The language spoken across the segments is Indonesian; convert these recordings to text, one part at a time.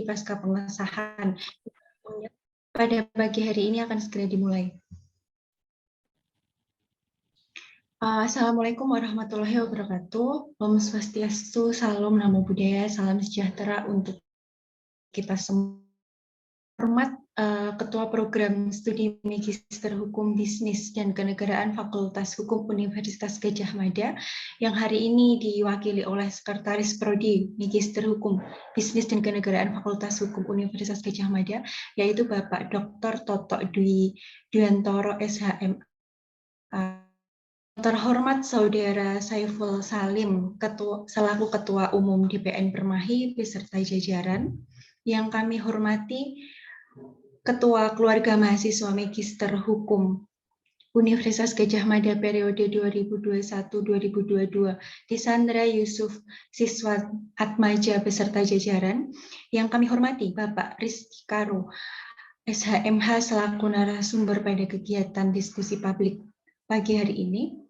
pasca pengesahan. Pada pagi hari ini akan segera dimulai. Assalamualaikum warahmatullahi wabarakatuh. Om Swastiastu, Salam Namo Buddhaya, salam sejahtera untuk kita semua. Hormat Ketua Program Studi Magister Hukum Bisnis dan Kenegaraan Fakultas Hukum Universitas Gadjah Mada yang hari ini diwakili oleh Sekretaris Prodi Magister Hukum Bisnis dan Kenegaraan Fakultas Hukum Universitas Gadjah Mada, yaitu Bapak Dr. Toto Dwi Dwiantoro SHM. Terhormat Saudara Saiful Salim, selaku Ketua Umum DPN Permahi beserta jajaran, yang kami hormati Ketua Keluarga Mahasiswa Magister Hukum Universitas Gadjah Mada periode 2021-2022, Disandra Yusuf Siswa Atmaja beserta jajaran, yang kami hormati Bapak Rizky Karo, SHMH selaku narasumber pada kegiatan diskusi publik pagi hari ini,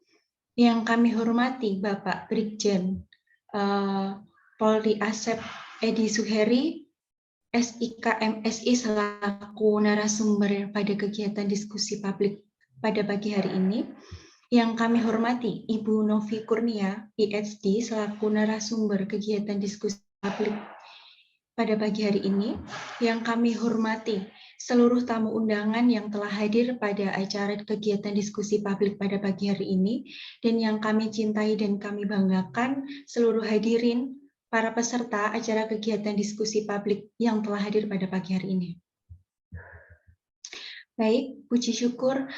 yang kami hormati Bapak Brigjen Polri Asep Edi Suheri, SIK MSI selaku narasumber pada kegiatan diskusi publik pada pagi hari ini, yang kami hormati Ibu Novi Kurnia, PhD selaku narasumber kegiatan diskusi publik pada pagi hari ini, yang kami hormati seluruh tamu undangan yang telah hadir pada acara kegiatan diskusi publik pada pagi hari ini, dan yang kami cintai dan kami banggakan seluruh hadirin para peserta acara kegiatan diskusi publik yang telah hadir pada pagi hari ini. Baik, puji syukur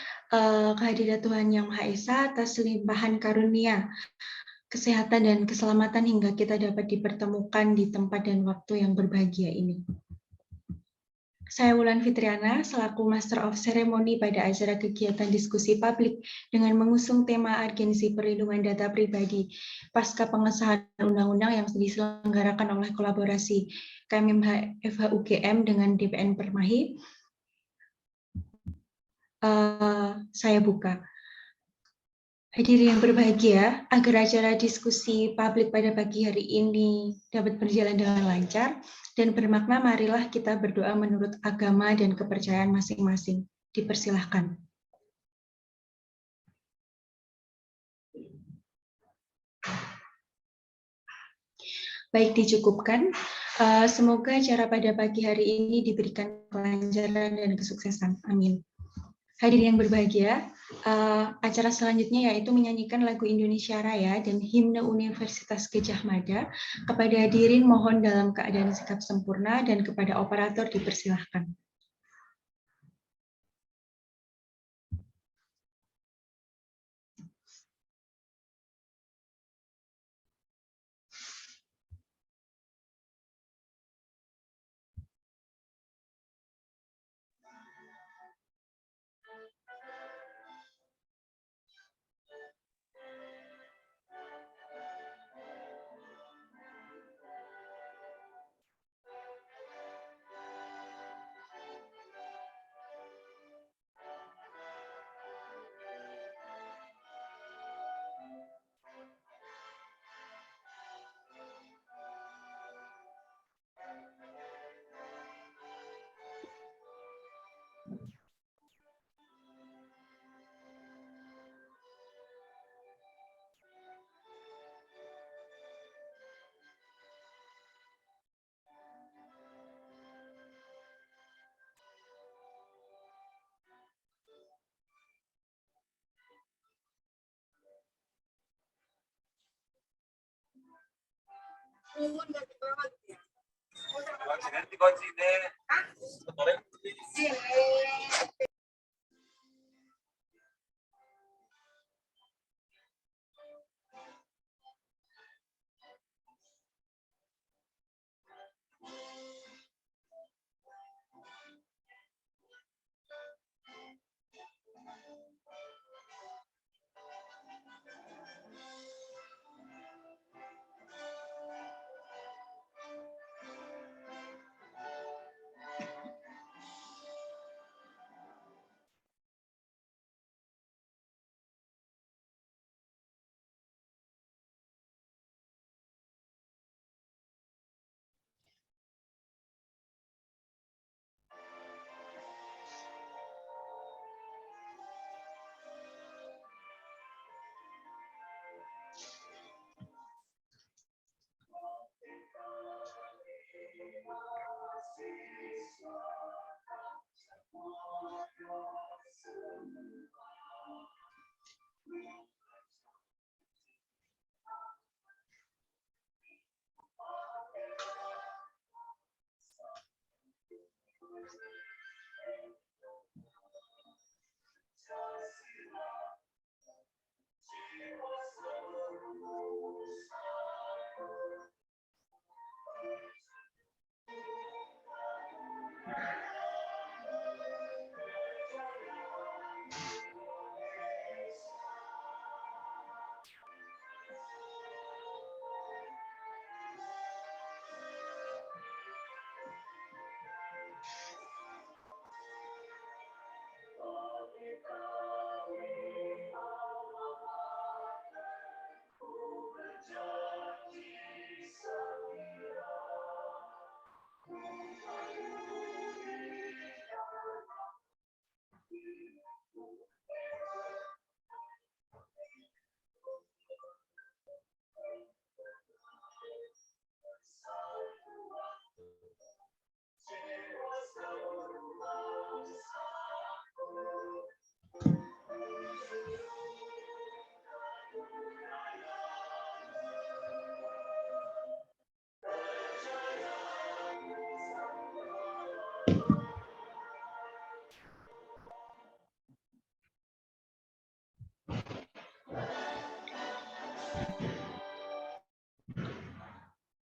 kehadirat Tuhan Yang Maha Esa atas limpahan karunia, kesehatan dan keselamatan hingga kita dapat dipertemukan di tempat dan waktu yang berbahagia ini. Saya Wulan Fitriana, selaku Master of Ceremony pada acara kegiatan diskusi publik dengan mengusung tema urgensi perlindungan data pribadi pasca pengesahan undang-undang yang diselenggarakan oleh kolaborasi KMMH FHUGM dengan DPN Permahi. Saya buka. Hadirin yang berbahagia, agar acara diskusi publik pada pagi hari ini dapat berjalan dengan lancar dan bermakna, marilah kita berdoa menurut agama dan kepercayaan masing-masing. Dipersilahkan. Baik, dicukupkan. Semoga acara pada pagi hari ini diberikan kelancaran dan kesuksesan. Amin. Hadirin yang berbahagia, acara selanjutnya yaitu menyanyikan lagu Indonesia Raya dan himne Universitas Gadjah Mada. Kepada hadirin mohon dalam keadaan sikap sempurna dan kepada operator dipersilahkan.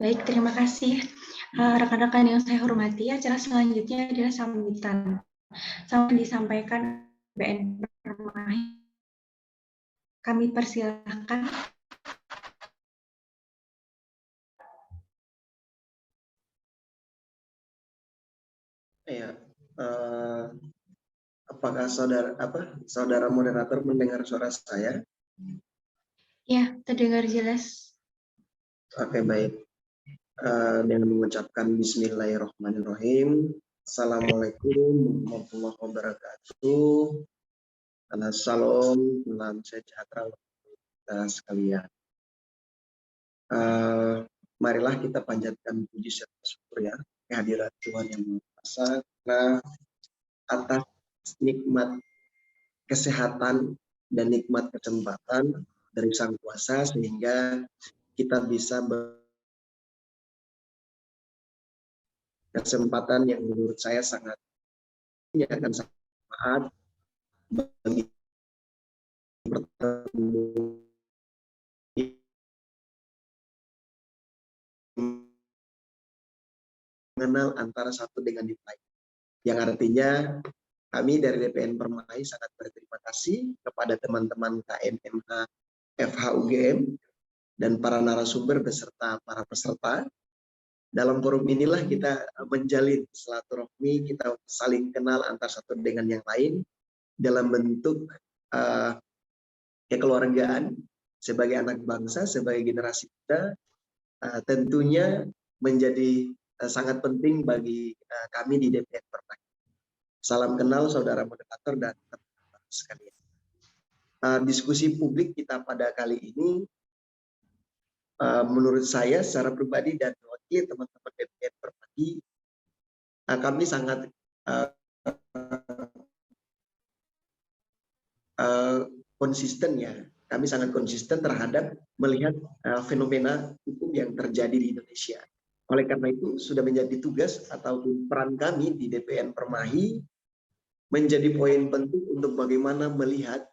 Baik, terima kasih. Rekan-rekan yang saya hormati, acara selanjutnya adalah sambutan. Sambutan disampaikan BN Permai. Kami persilahkan. Ya, apakah saudara moderator mendengar suara saya? Ya, terdengar jelas. Oke, baik. Dengan mengucapkan Bismillahirrahmanirrahim. Assalamualaikum warahmatullahi wabarakatuh. Salam, salam sejahtera kita sekalian. Marilah kita panjatkan puji serta syukur ya kehadirat Tuhan yang Maha Kuasa karena atas nikmat kesehatan dan nikmat kesempatan dari Sang Kuasa sehingga kita bisa kesempatan yang menurut saya sangat ini akan sangat bermanfaat bagi bertemu mengenal antara satu dengan yang lain. Yang artinya kami dari DPN Permai sangat berterima kasih kepada teman-teman KMMH FHUGM dan para narasumber beserta para peserta. Dalam forum inilah kita menjalin silaturahmi, kita saling kenal antar satu dengan yang lain dalam bentuk kekeluargaan sebagai anak bangsa, sebagai generasi muda, tentunya menjadi sangat penting bagi kami di DPN Permai. Salam kenal saudara moderator dan teman-teman sekalian. Diskusi publik kita pada kali ini menurut saya secara pribadi dan wakil teman-teman DPR Permai, kami sangat konsisten ya. Kami sangat konsisten terhadap melihat fenomena hukum yang terjadi di Indonesia. Oleh karena itu sudah menjadi tugas atau peran kami di DPN Permai menjadi poin penting untuk bagaimana melihat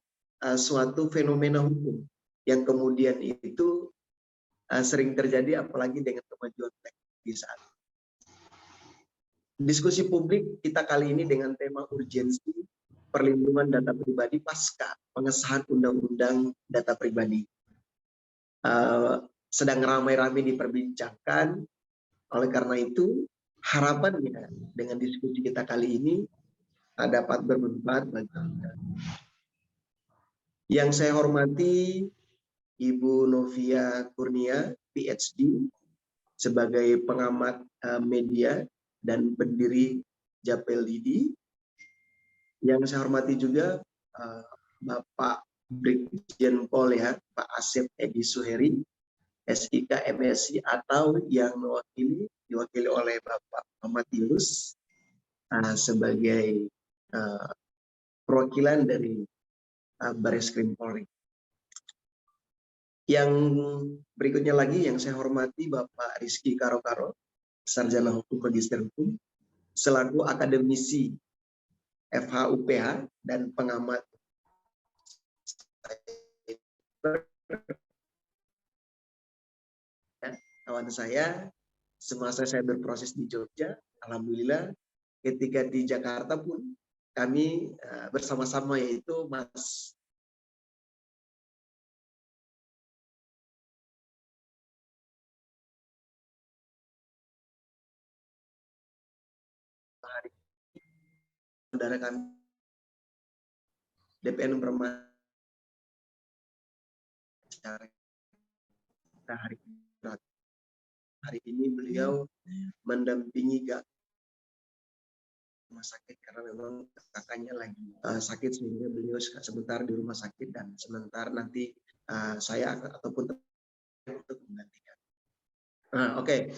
suatu fenomena hukum yang kemudian itu sering terjadi apalagi dengan kemajuan teknologi saat ini. Diskusi publik kita kali ini dengan tema urgensi perlindungan data pribadi pasca pengesahan Undang-Undang Data Pribadi. Sedang ramai-ramai diperbincangkan, oleh karena itu harapannya dengan diskusi kita kali ini dapat bermanfaat bagi kita. Yang saya hormati Ibu Novia Kurnia, PhD, sebagai pengamat media dan pendiri Japel Lidi. Yang saya hormati juga Bapak Brigjen Pol ya, Pak Asep Edi Suheri, SIK, MSI, atau yang diwakili oleh Bapak Muhammad Yunus sebagai perwakilan dari Barreskrim Polri. Yang berikutnya lagi yang saya hormati Bapak Rizky Karo, Sarjana Hukum Magister Hukum, selaku akademisi FH/UPH dan pengamat kawan saya. Semasa saya berproses di Jogja, alhamdulillah ketika di Jakarta pun kami bersama-sama, yaitu Mas saudara kami DPN hari ini beliau mendampingi rumah sakit karena memang kakaknya lagi sakit, sehingga beliau sebentar di rumah sakit dan sebentar nanti saya ataupun untuk menggantikan. Oke.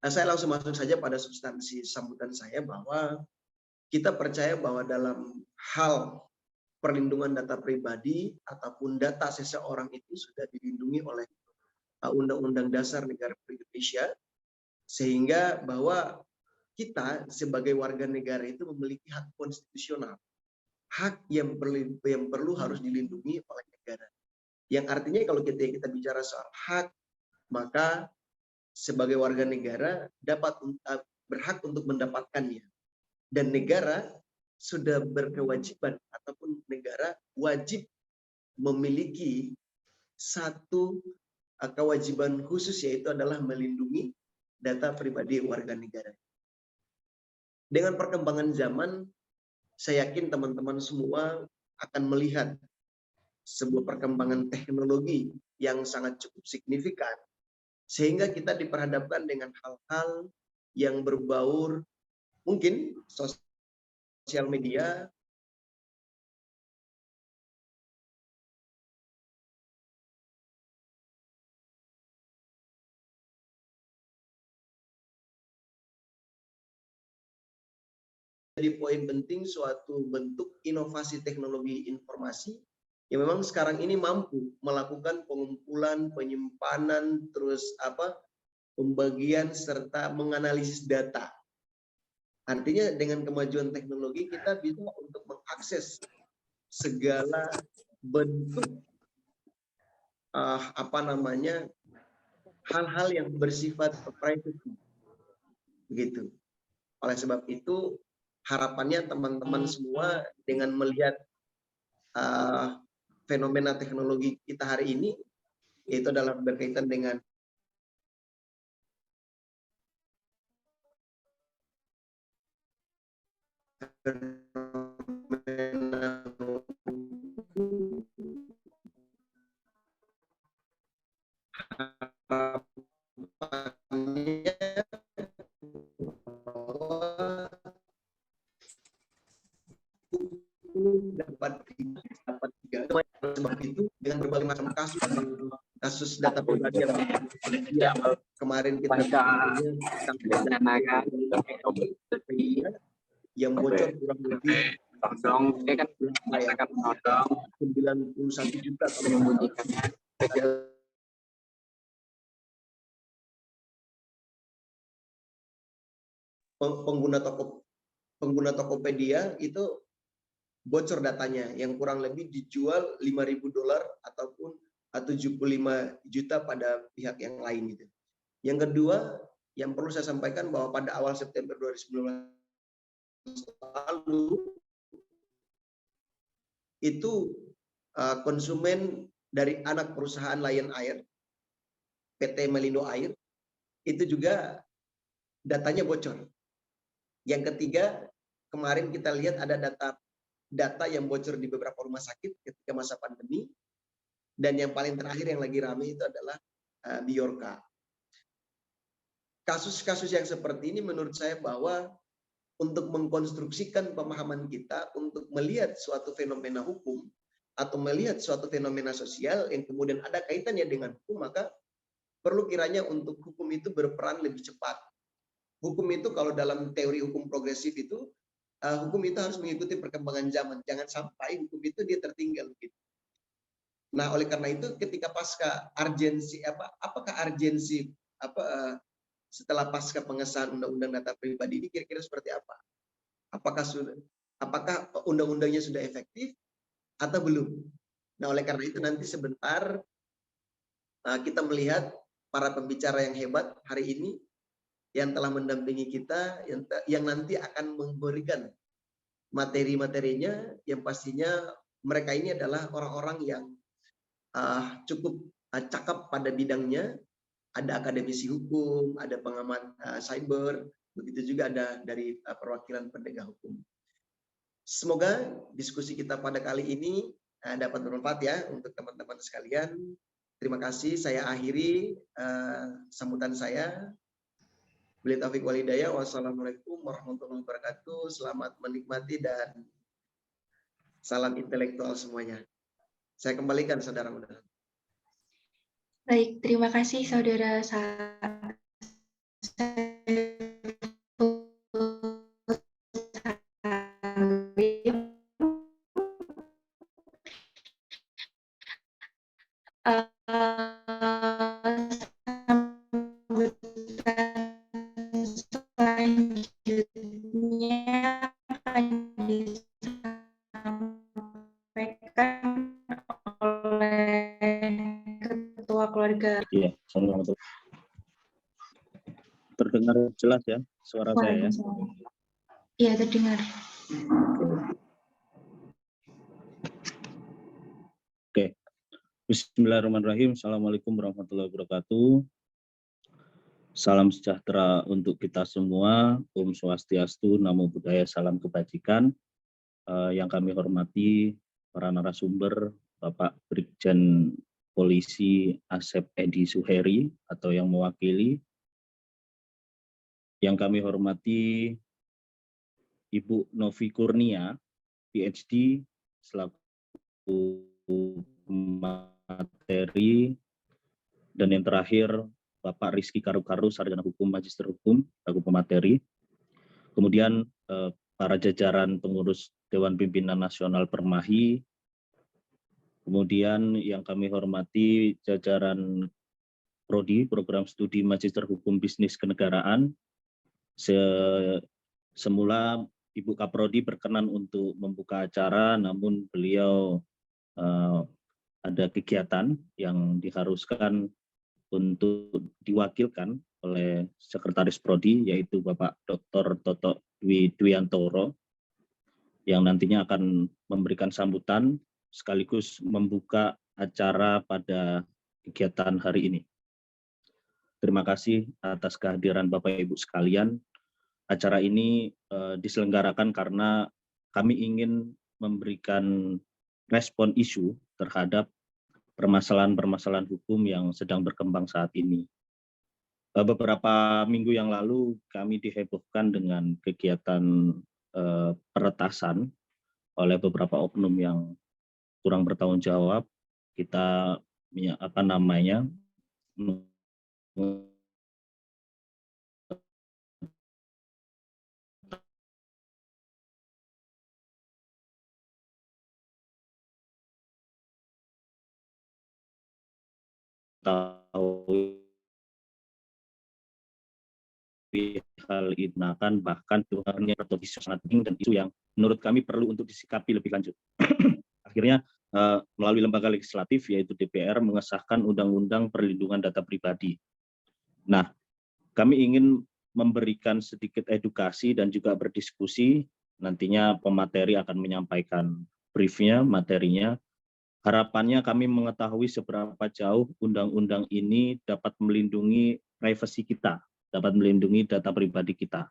Saya langsung masuk saja pada substansi sambutan saya, bahwa kita percaya bahwa dalam hal perlindungan data pribadi ataupun data seseorang itu sudah dilindungi oleh Undang-Undang Dasar Negara Republik Indonesia, sehingga bahwa kita sebagai warga negara itu memiliki hak konstitusional, hak yang perlu harus dilindungi oleh negara. Yang artinya kalau kita bicara soal hak, maka sebagai warga negara berhak untuk mendapatkannya, dan negara sudah berkewajiban ataupun negara wajib memiliki satu kewajiban khusus, yaitu adalah melindungi data pribadi warga negara. Dengan perkembangan zaman, saya yakin teman-teman semua akan melihat sebuah perkembangan teknologi yang sangat cukup signifikan, sehingga kita diperhadapkan dengan hal-hal yang berbaur, mungkin sosial media, jadi poin penting suatu bentuk inovasi teknologi informasi yang memang sekarang ini mampu melakukan pengumpulan, penyimpanan, terus pembagian serta menganalisis data. Artinya dengan kemajuan teknologi kita bisa untuk mengakses segala bentuk hal-hal yang bersifat privacy, begitu. Oleh sebab itu harapannya teman-teman semua dengan melihat fenomena teknologi kita hari ini, yaitu dalam berkaitan dengan dapat sebab itu dengan berbagai macam kasus data pribadi yang kemarin kita yang bocor kurang lebih 91 juta pengguna Tokopedia itu bocor datanya yang kurang lebih dijual $5.000 ataupun 75 juta pada pihak yang lain gitu. Yang kedua yang perlu saya sampaikan bahwa pada awal September 2019 lalu itu konsumen dari anak perusahaan Lion Air, PT Melindo Air, itu juga datanya bocor. Yang ketiga, kemarin kita lihat ada data yang bocor di beberapa rumah sakit ketika masa pandemi, dan yang paling terakhir yang lagi ramai itu adalah Biorka. Kasus-kasus yang seperti ini menurut saya bahwa untuk mengkonstruksikan pemahaman kita untuk melihat suatu fenomena hukum atau melihat suatu fenomena sosial yang kemudian ada kaitannya dengan hukum, maka perlu kiranya untuk hukum itu berperan lebih cepat. Hukum itu kalau dalam teori hukum progresif itu, hukum itu harus mengikuti perkembangan zaman. Jangan sampai hukum itu dia tertinggal. Gitu. Nah, oleh karena itu ketika pasca urgensi apakah urgensi setelah pasca pengesahan undang-undang data pribadi ini kira-kira seperti apa? Apakah undang-undangnya sudah efektif atau belum? Nah, oleh karena itu nanti sebentar kita melihat para pembicara yang hebat hari ini yang telah mendampingi kita, yang nanti akan memberikan materi-materinya, yang pastinya mereka ini adalah orang-orang yang cukup cakap pada bidangnya. Ada akademisi hukum, ada pengamat cyber, begitu juga ada dari perwakilan penegak hukum. Semoga diskusi kita pada kali ini dapat bermanfaat ya untuk teman-teman sekalian. Terima kasih. Saya akhiri sambutan saya. Billahi taufiq wal hidayah. Wassalamualaikum warahmatullahi wabarakatuh. Selamat menikmati dan salam intelektual semuanya. Saya kembalikan saudara-saudara. Baik, terima kasih saudara selanjutnya akan disampaikan oleh Ketua Keluarga. Iya, assalamualaikum. Terdengar jelas ya suara saya ya? Iya, terdengar. Oke. Bismillahirrahmanirrahim. Assalamualaikum warahmatullahi wabarakatuh. Salam sejahtera untuk kita semua. Om Swastiastu, Namo Buddhaya, salam kebajikan. Yang kami hormati para narasumber, Bapak Brigjen Polisi Asep Edi Suheri atau yang mewakili. Yang kami hormati Ibu Novi Kurnia, PhD, selaku materi, dan yang terakhir Bapak Rizky Karu-Karu, Sarjana Hukum, Magister Hukum, selaku pemateri. Kemudian para jajaran pengurus Dewan Pimpinan Nasional Permahi, kemudian yang kami hormati jajaran Prodi, Program Studi Magister Hukum Bisnis Kenegaraan. Semula Ibu Kaprodi berkenan untuk membuka acara, namun beliau ada kegiatan yang diharuskan untuk diwakilkan oleh Sekretaris Prodi, yaitu Bapak Dr. Toto Dwi Dwiantoro, yang nantinya akan memberikan sambutan sekaligus membuka acara pada kegiatan hari ini. Terima kasih atas kehadiran Bapak Ibu sekalian. Acara ini diselenggarakan karena kami ingin memberikan respon isu terhadap permasalahan-permasalahan hukum yang sedang berkembang saat ini. Beberapa minggu yang lalu kami dihebohkan dengan kegiatan peretasan oleh beberapa oknum yang kurang bertanggung jawab. Kita tahu hal ini bahkan Tuhannya atau isu sangat penting dan isu yang menurut kami perlu untuk disikapi lebih lanjut. Akhirnya melalui lembaga legislatif yaitu DPR mengesahkan Undang-Undang Perlindungan Data Pribadi. Nah, kami ingin memberikan sedikit edukasi dan juga berdiskusi. Nantinya pemateri akan menyampaikan briefnya, materinya. Harapannya kami mengetahui seberapa jauh undang-undang ini dapat melindungi privasi kita, dapat melindungi data pribadi kita.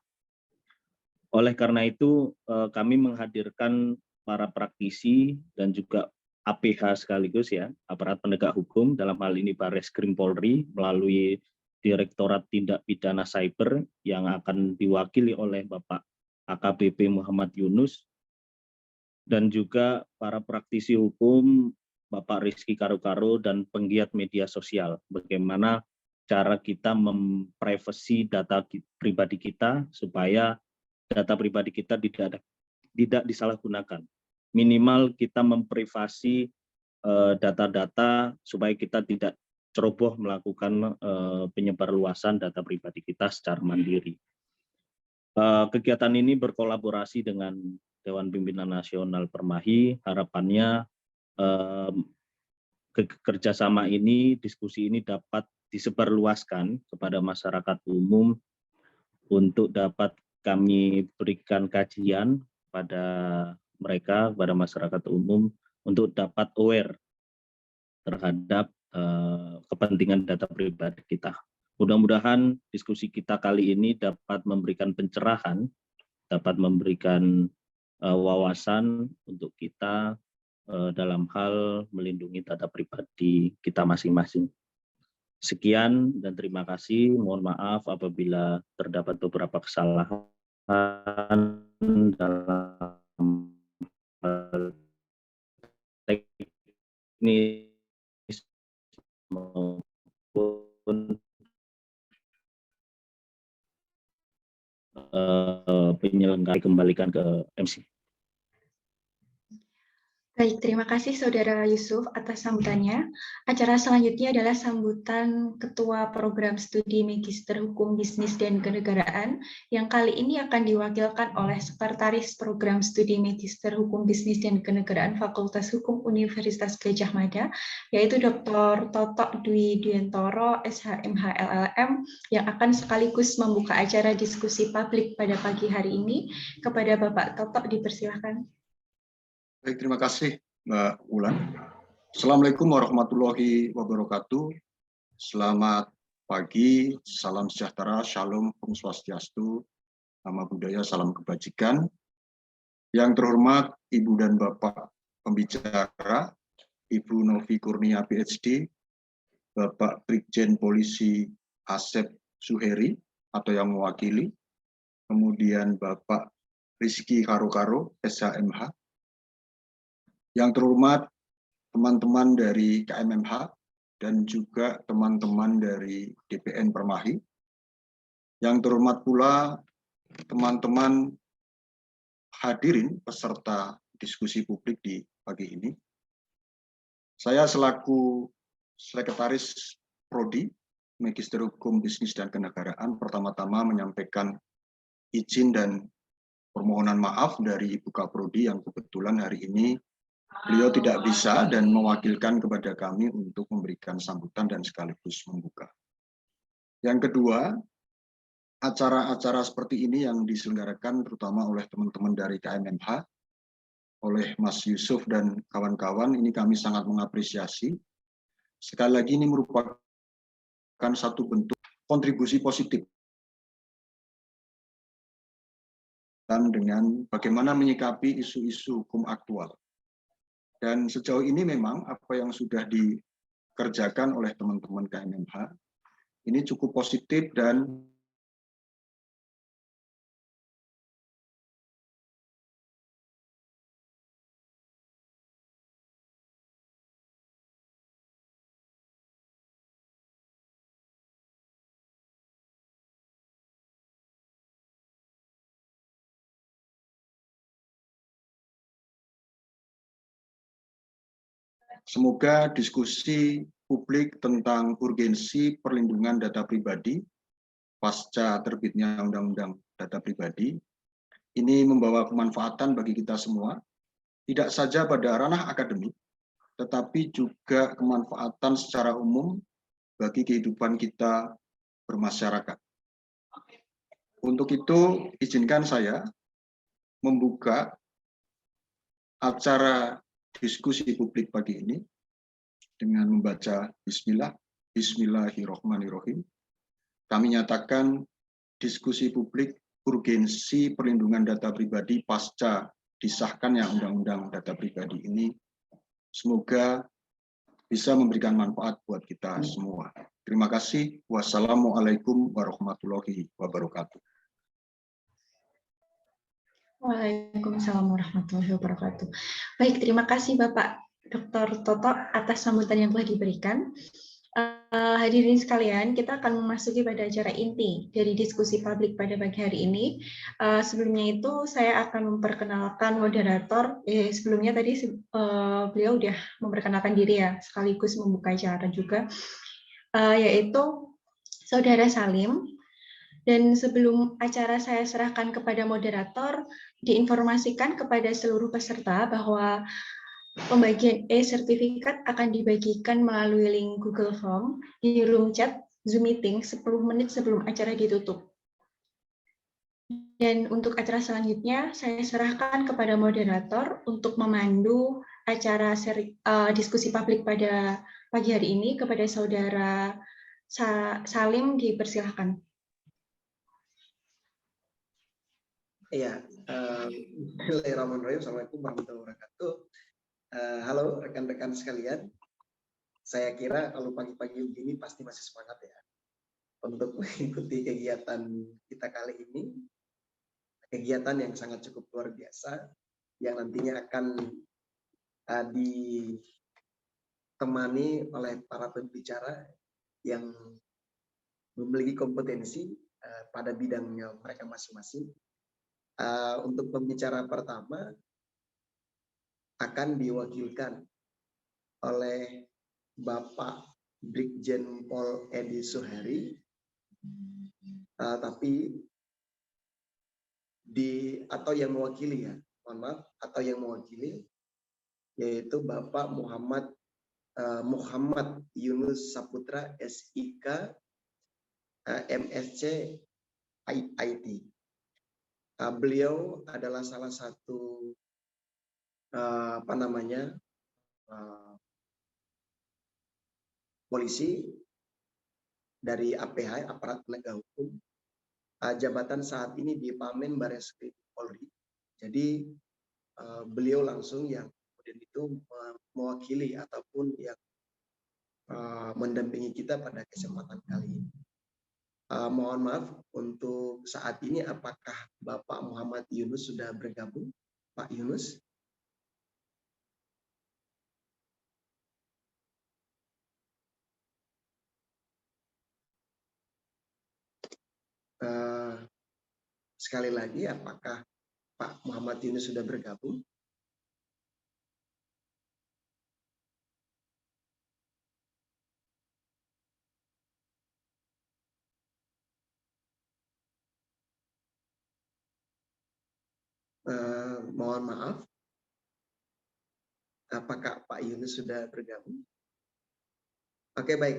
Oleh karena itu, kami menghadirkan para praktisi dan juga APH sekaligus ya, aparat penegak hukum, dalam hal ini Barreskrim Polri, melalui Direktorat Tindak Pidana Cyber yang akan diwakili oleh Bapak AKBP Muhammad Yunus, dan juga para praktisi hukum, Bapak Rizky Karu-Karu, dan penggiat media sosial. Bagaimana cara kita memprivasi data pribadi kita supaya data pribadi kita tidak disalahgunakan. Minimal kita memprivasi data-data supaya kita tidak ceroboh melakukan penyebarluasan data pribadi kita secara mandiri. Kegiatan ini berkolaborasi dengan Dewan Pimpinan Nasional Permahi. Harapannya kerjasama ini, diskusi ini dapat disebarluaskan kepada masyarakat umum untuk dapat kami berikan kajian pada mereka, kepada masyarakat umum untuk dapat aware terhadap kepentingan data pribadi kita. Mudah-mudahan diskusi kita kali ini dapat memberikan pencerahan, dapat memberikan wawasan untuk kita dalam hal melindungi data pribadi kita masing-masing. Sekian dan terima kasih. Mohon maaf apabila terdapat beberapa kesalahan dalam teknis maupun penyelenggara. Kembalikan ke MC. Baik, terima kasih Saudara Yusuf atas sambutannya. Acara selanjutnya adalah sambutan Ketua Program Studi Magister Hukum Bisnis dan Kenegaraan yang kali ini akan diwakilkan oleh Sekretaris Program Studi Magister Hukum Bisnis dan Kenegaraan Fakultas Hukum Universitas Gadjah Mada, yaitu Dr. Toto Dwi Dwiantoro, SHMH LLM, yang akan sekaligus membuka acara diskusi publik pada pagi hari ini. Kepada Bapak Toto, dipersilahkan. Baik, terima kasih Mbak Wulan. Assalamualaikum warahmatullahi wabarakatuh. Selamat pagi, salam sejahtera, shalom, om swastiastu, nama budaya, salam kebajikan. Yang terhormat Ibu dan Bapak pembicara, Ibu Novi Kurnia PhD, Bapak Brigjen Polisi Asep Suheri atau yang mewakili, kemudian Bapak Rizky Karo-Karo, SHMH, yang terhormat teman-teman dari KMMH dan juga teman-teman dari DPN Permahi. Yang terhormat pula teman-teman hadirin peserta diskusi publik di pagi ini. Saya selaku Sekretaris Prodi Magister Hukum Bisnis dan Kenegaraan pertama-tama menyampaikan izin dan permohonan maaf dari Ibu Kaprodi yang kebetulan hari ini beliau tidak bisa dan mewakilkan kepada kami untuk memberikan sambutan dan sekaligus membuka. Yang kedua, acara-acara seperti ini yang diselenggarakan terutama oleh teman-teman dari KMMH, oleh Mas Yusuf dan kawan-kawan, ini kami sangat mengapresiasi. Sekali lagi ini merupakan satu bentuk kontribusi positif dan dengan bagaimana menyikapi isu-isu hukum aktual. Dan sejauh ini memang apa yang sudah dikerjakan oleh teman-teman KMMH ini cukup positif dan semoga diskusi publik tentang urgensi perlindungan data pribadi pasca terbitnya Undang-Undang Data Pribadi ini membawa kemanfaatan bagi kita semua, tidak saja pada ranah akademik, tetapi juga kemanfaatan secara umum bagi kehidupan kita bermasyarakat. Untuk itu, izinkan saya membuka acara diskusi publik pagi ini dengan membaca Bismillah, Bismillahirrahmanirrahim. Kami nyatakan diskusi publik urgensi perlindungan data pribadi pasca disahkannya Undang-Undang Data Pribadi ini. Semoga bisa memberikan manfaat buat kita semua. Terima kasih. Wassalamualaikum warahmatullahi wabarakatuh. Waalaikumsalam warahmatullahi wabarakatuh. Baik, terima kasih Bapak Dr. Toto atas sambutan yang telah diberikan. Hadirin sekalian, kita akan memasuki pada acara inti dari diskusi publik pada pagi hari ini. Sebelumnya itu saya akan memperkenalkan moderator. Sebelumnya tadi beliau sudah memperkenalkan diri ya, sekaligus membuka acara juga, yaitu Saudara Salim. Dan sebelum acara saya serahkan kepada moderator, diinformasikan kepada seluruh peserta bahwa pembagian e-sertifikat akan dibagikan melalui link Google Form di room chat Zoom Meeting 10 menit sebelum acara ditutup. Dan untuk acara selanjutnya, saya serahkan kepada moderator untuk memandu acara diskusi publik pada pagi hari ini. Kepada Saudara Salim, dipersilahkan. Iya, Bismillahirrahmanirrahim. Assalamualaikum warahmatullahi wabarakatuh. Halo rekan-rekan sekalian. Saya kira kalau pagi-pagi begini pasti masih semangat ya untuk mengikuti kegiatan kita kali ini. Kegiatan yang sangat cukup luar biasa yang nantinya akan ditemani oleh para pembicara yang memiliki kompetensi pada bidangnya mereka masing-masing. Untuk pembicara pertama akan diwakilkan oleh Bapak Brigjen Pol Edi Suheri, atau yang mewakili ya, mohon maaf, atau yang mewakili yaitu Bapak Muhammad Yunus Saputra SIK MSc IT. Beliau adalah salah satu polisi dari APH, aparat penegak hukum. Jabatan saat ini di Pamen Bareskrim Polri. Jadi beliau langsung yang kemudian itu mewakili ataupun yang mendampingi kita pada kesempatan kali ini. Mohon maaf untuk saat ini, apakah Bapak Muhammad Yunus sudah bergabung? Pak Yunus? Sekali lagi, apakah Pak Muhammad Yunus sudah bergabung? Mohon maaf, apakah Pak Yunus sudah bergabung? Oke, baik.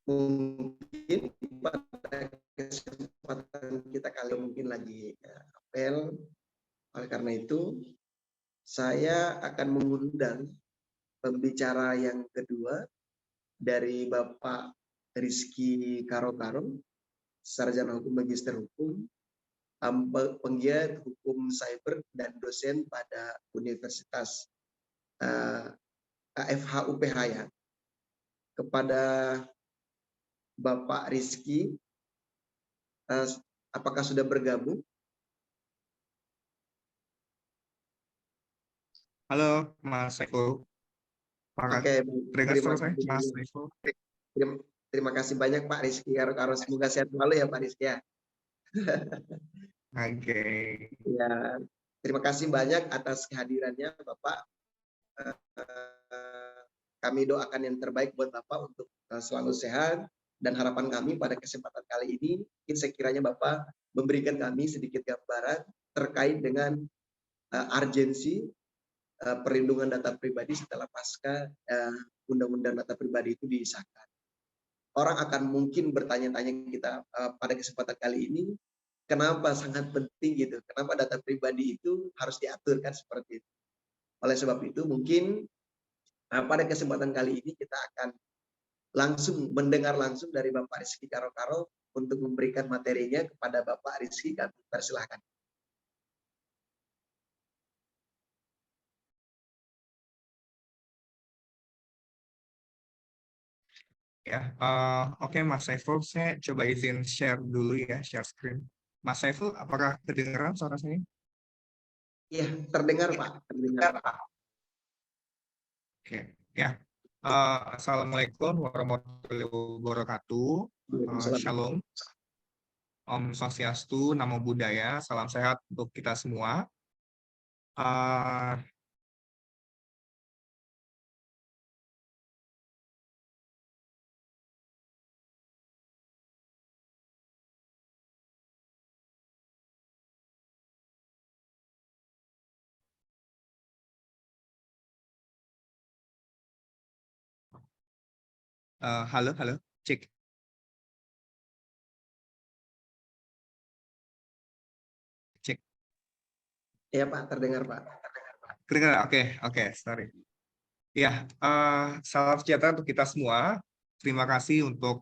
Mungkin pada kesempatan kita kali mungkin lagi apel. Oleh karena itu, saya akan mengundang pembicara yang kedua dari Bapak Rizky Karo-Karo, Sarjana Hukum Magister Hukum, penggiat hukum cyber dan dosen pada Universitas FH UPH ya. Kepada Bapak Rizky, apakah sudah bergabung? Halo, Mas Saiful. Oke, terima kasih banyak Pak Rizky Karo-Karo. Semoga sehat selalu ya Pak Rizky ya. Oke. Ya, terima kasih banyak atas kehadirannya Bapak. Kami doakan yang terbaik buat Bapak untuk selalu sehat, dan harapan kami pada kesempatan kali ini, mungkin sekiranya Bapak memberikan kami sedikit gambaran terkait dengan urgensi perlindungan data pribadi setelah pasca Undang-Undang Data Pribadi itu disahkan. Orang akan mungkin bertanya-tanya kita pada kesempatan kali ini, kenapa sangat penting gitu, kenapa data pribadi itu harus diatur kan seperti itu. Oleh sebab itu mungkin pada kesempatan kali ini kita akan langsung mendengar langsung dari Bapak Rizky Karo-Karo untuk memberikan materinya kepada Bapak Rizky. Kami persilahkan. Ya, oke Mas Saiful, saya coba izin share dulu ya, share screen. Mas Saiful, apakah kedengaran suara saya? Iya, terdengar Pak, terdengar. Oke, ya. Assalamualaikum warahmatullahi wabarakatuh. Waalaikumsalam. Shalom. Om Swastiastu, Namo Buddhaya, salam sehat untuk kita semua. Uh, halo, cek. Cek. Iya Pak, terdengar Pak. Kedengar? Oke, sorry. Ya, salam sejahtera untuk kita semua. Terima kasih untuk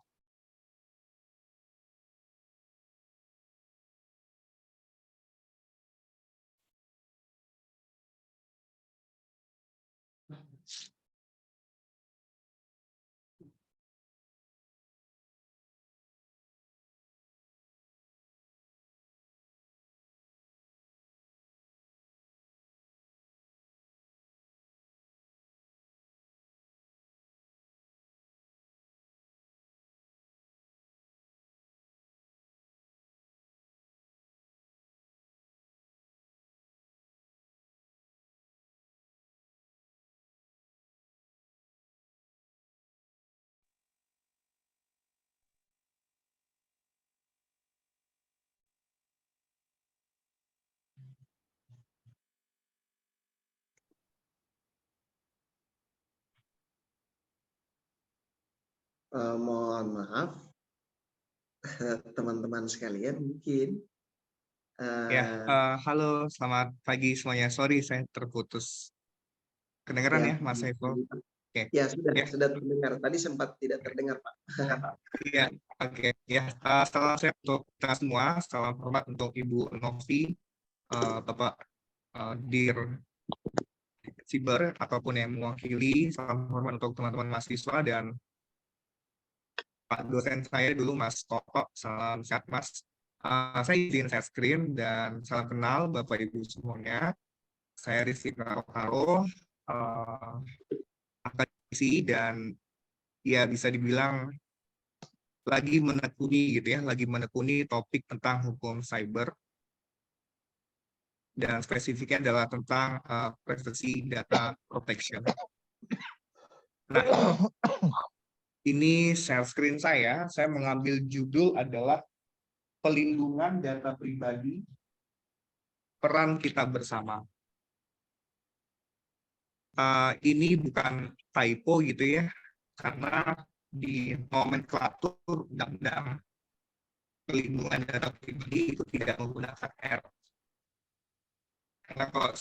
Mohon maaf teman-teman sekalian, mungkin halo, selamat pagi semuanya. Sorry, saya terputus. Kedengaran ya, Mas Saiful? Oke. Ya, sudah terdengar. Tadi sempat tidak terdengar, Pak. Iya, oke. Ya, salam sehat untuk kita semua. Salam hormat untuk Ibu Novi, Bapak Dir Siber, ataupun yang mewakili. Salam hormat untuk teman-teman mahasiswa dan Pak dosen saya dulu, Mas Koko. Salam sehat, Mas. Saya izin share screen dan salam kenal Bapak Ibu semuanya. Saya Rizky Karo, akademisi dan ya bisa dibilang lagi menekuni gitu ya, lagi menekuni topik tentang hukum cyber dan spesifiknya adalah tentang privacy data protection. Nah, ini share screen saya mengambil judul adalah pelindungan data pribadi, peran kita bersama. Ini bukan typo gitu ya, karena di nomenklatur undang-undang pelindungan data pribadi itu tidak menggunakan R. Karena kalau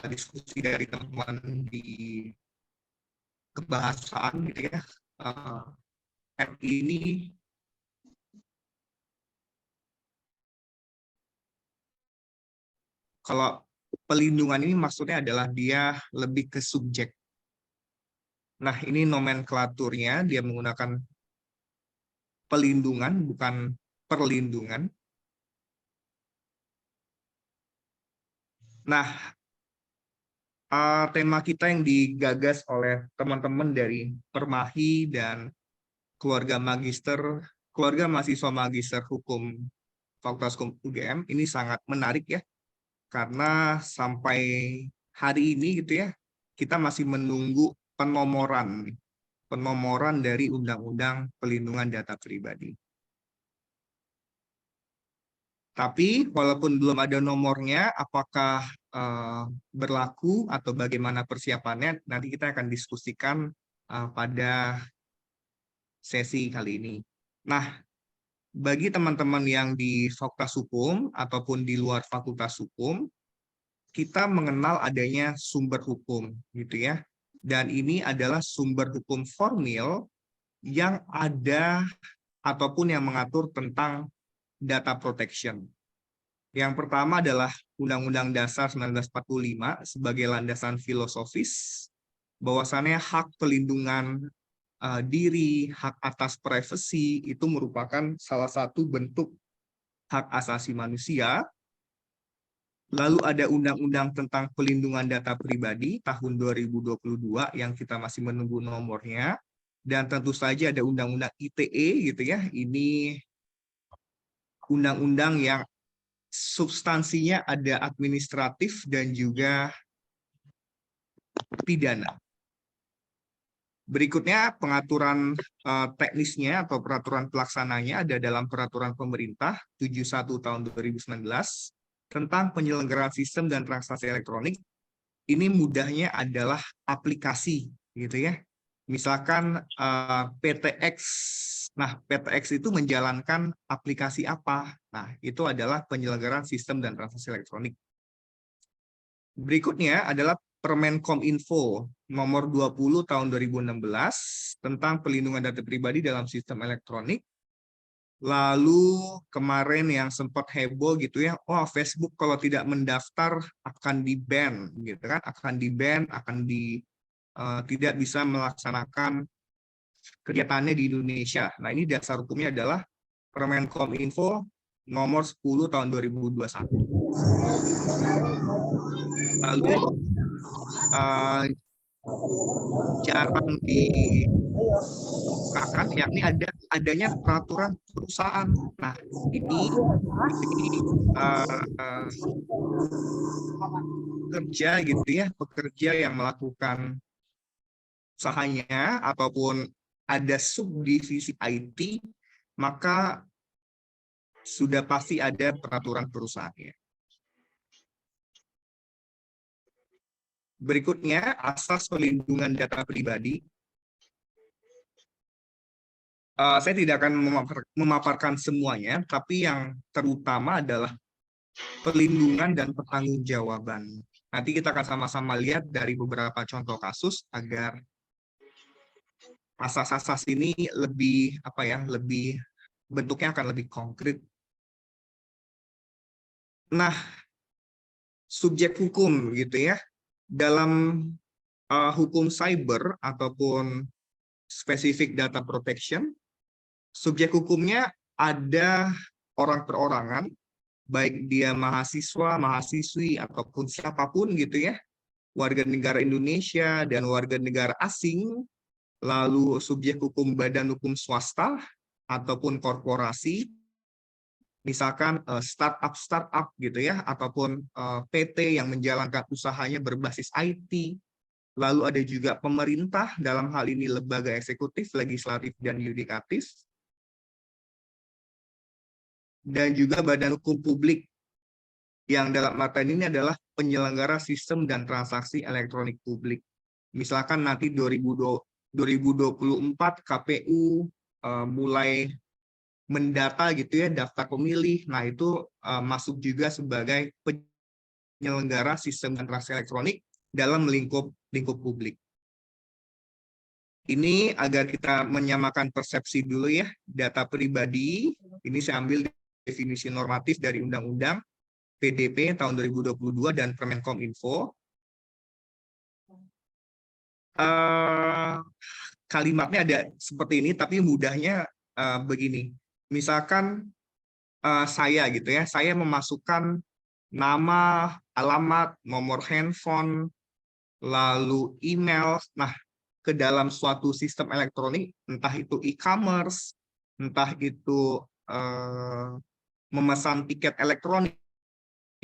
diskusi dari teman-teman di kebahasaan gitu ya, R ini kalau pelindungan ini maksudnya adalah dia lebih ke subjek. Nah, ini nomenklaturnya, dia menggunakan pelindungan, bukan perlindungan. Nah, tema kita yang digagas oleh teman-teman dari Permahi dan keluarga mahasiswa magister hukum Fakultas Hukum UGM ini sangat menarik ya, karena sampai hari ini gitu ya, kita masih menunggu penomoran dari Undang-Undang Pelindungan Data Pribadi. Tapi walaupun belum ada nomornya, apakah berlaku atau bagaimana persiapannya, nanti kita akan diskusikan pada sesi kali ini. Nah, bagi teman-teman yang di Fakultas Hukum ataupun di luar Fakultas Hukum, kita mengenal adanya sumber hukum, gitu ya. Dan ini adalah sumber hukum formil yang ada ataupun yang mengatur tentang data protection. Yang pertama adalah Undang-Undang Dasar 1945 sebagai landasan filosofis, bahwasannya hak pelindungan diri, hak atas privasi itu merupakan salah satu bentuk hak asasi manusia Lalu ada undang-undang tentang pelindungan data pribadi tahun 2022 yang kita masih menunggu nomornya. Dan tentu saja ada undang-undang ITE gitu ya. Ini undang-undang yang substansinya ada administratif dan juga pidana. Berikutnya pengaturan teknisnya atau peraturan pelaksananya ada dalam peraturan pemerintah 71 tahun 2019 tentang penyelenggaraan sistem dan transaksi elektronik. Ini mudahnya adalah aplikasi gitu ya. Misalkan PTX. Nah, PTX itu menjalankan aplikasi apa? Nah, itu adalah penyelenggaraan sistem dan transaksi elektronik. Berikutnya adalah Permenkominfo nomor 20 tahun 2016 tentang pelindungan data pribadi dalam sistem elektronik. Lalu kemarin yang sempat heboh gitu ya, Facebook kalau tidak mendaftar akan di-ban gitu kan, akan di-ban, tidak bisa melaksanakan kegiatannya di Indonesia. Nah, ini dasar hukumnya adalah Permenkominfo nomor 10 tahun 2021. Lalu jarang dibukakan, yakni adanya peraturan perusahaan. Nah, ini pekerja gitu ya, pekerja yang melakukan usahanya ataupun ada subdivisi IT, maka sudah pasti ada peraturan perusahaannya. Berikutnya, asas pelindungan data pribadi. Saya tidak akan memaparkan semuanya, tapi yang terutama adalah pelindungan dan pertanggungjawaban. Nanti kita akan sama-sama lihat dari beberapa contoh kasus agar asas-asas ini lebih bentuknya akan lebih konkret. Nah, subjek hukum gitu ya. Dalam hukum cyber ataupun spesifik data protection, subjek hukumnya ada orang perorangan, baik dia mahasiswa, mahasiswi, ataupun siapapun gitu ya, warga negara Indonesia dan warga negara asing, lalu subjek hukum badan hukum swasta ataupun korporasi, misalkan startup gitu ya, ataupun PT yang menjalankan usahanya berbasis IT. Lalu ada juga pemerintah, dalam hal ini lembaga eksekutif, legislatif, dan yudikatif. Dan juga badan hukum publik, yang dalam artian ini adalah penyelenggara sistem dan transaksi elektronik publik. Misalkan nanti 2024 KPU mulai mendata gitu ya, daftar pemilih, nah itu masuk juga sebagai penyelenggara sistem dan transaksi elektronik dalam lingkup publik. Ini agar kita menyamakan persepsi dulu ya, data pribadi, ini saya ambil definisi normatif dari Undang-Undang PDP tahun 2022 dan Permenkominfo. Kalimatnya ada seperti ini, tapi mudahnya begini. Misalkan saya gitu ya, saya memasukkan nama, alamat, nomor handphone, lalu email, nah ke dalam suatu sistem elektronik, entah itu e-commerce, entah itu memesan tiket elektronik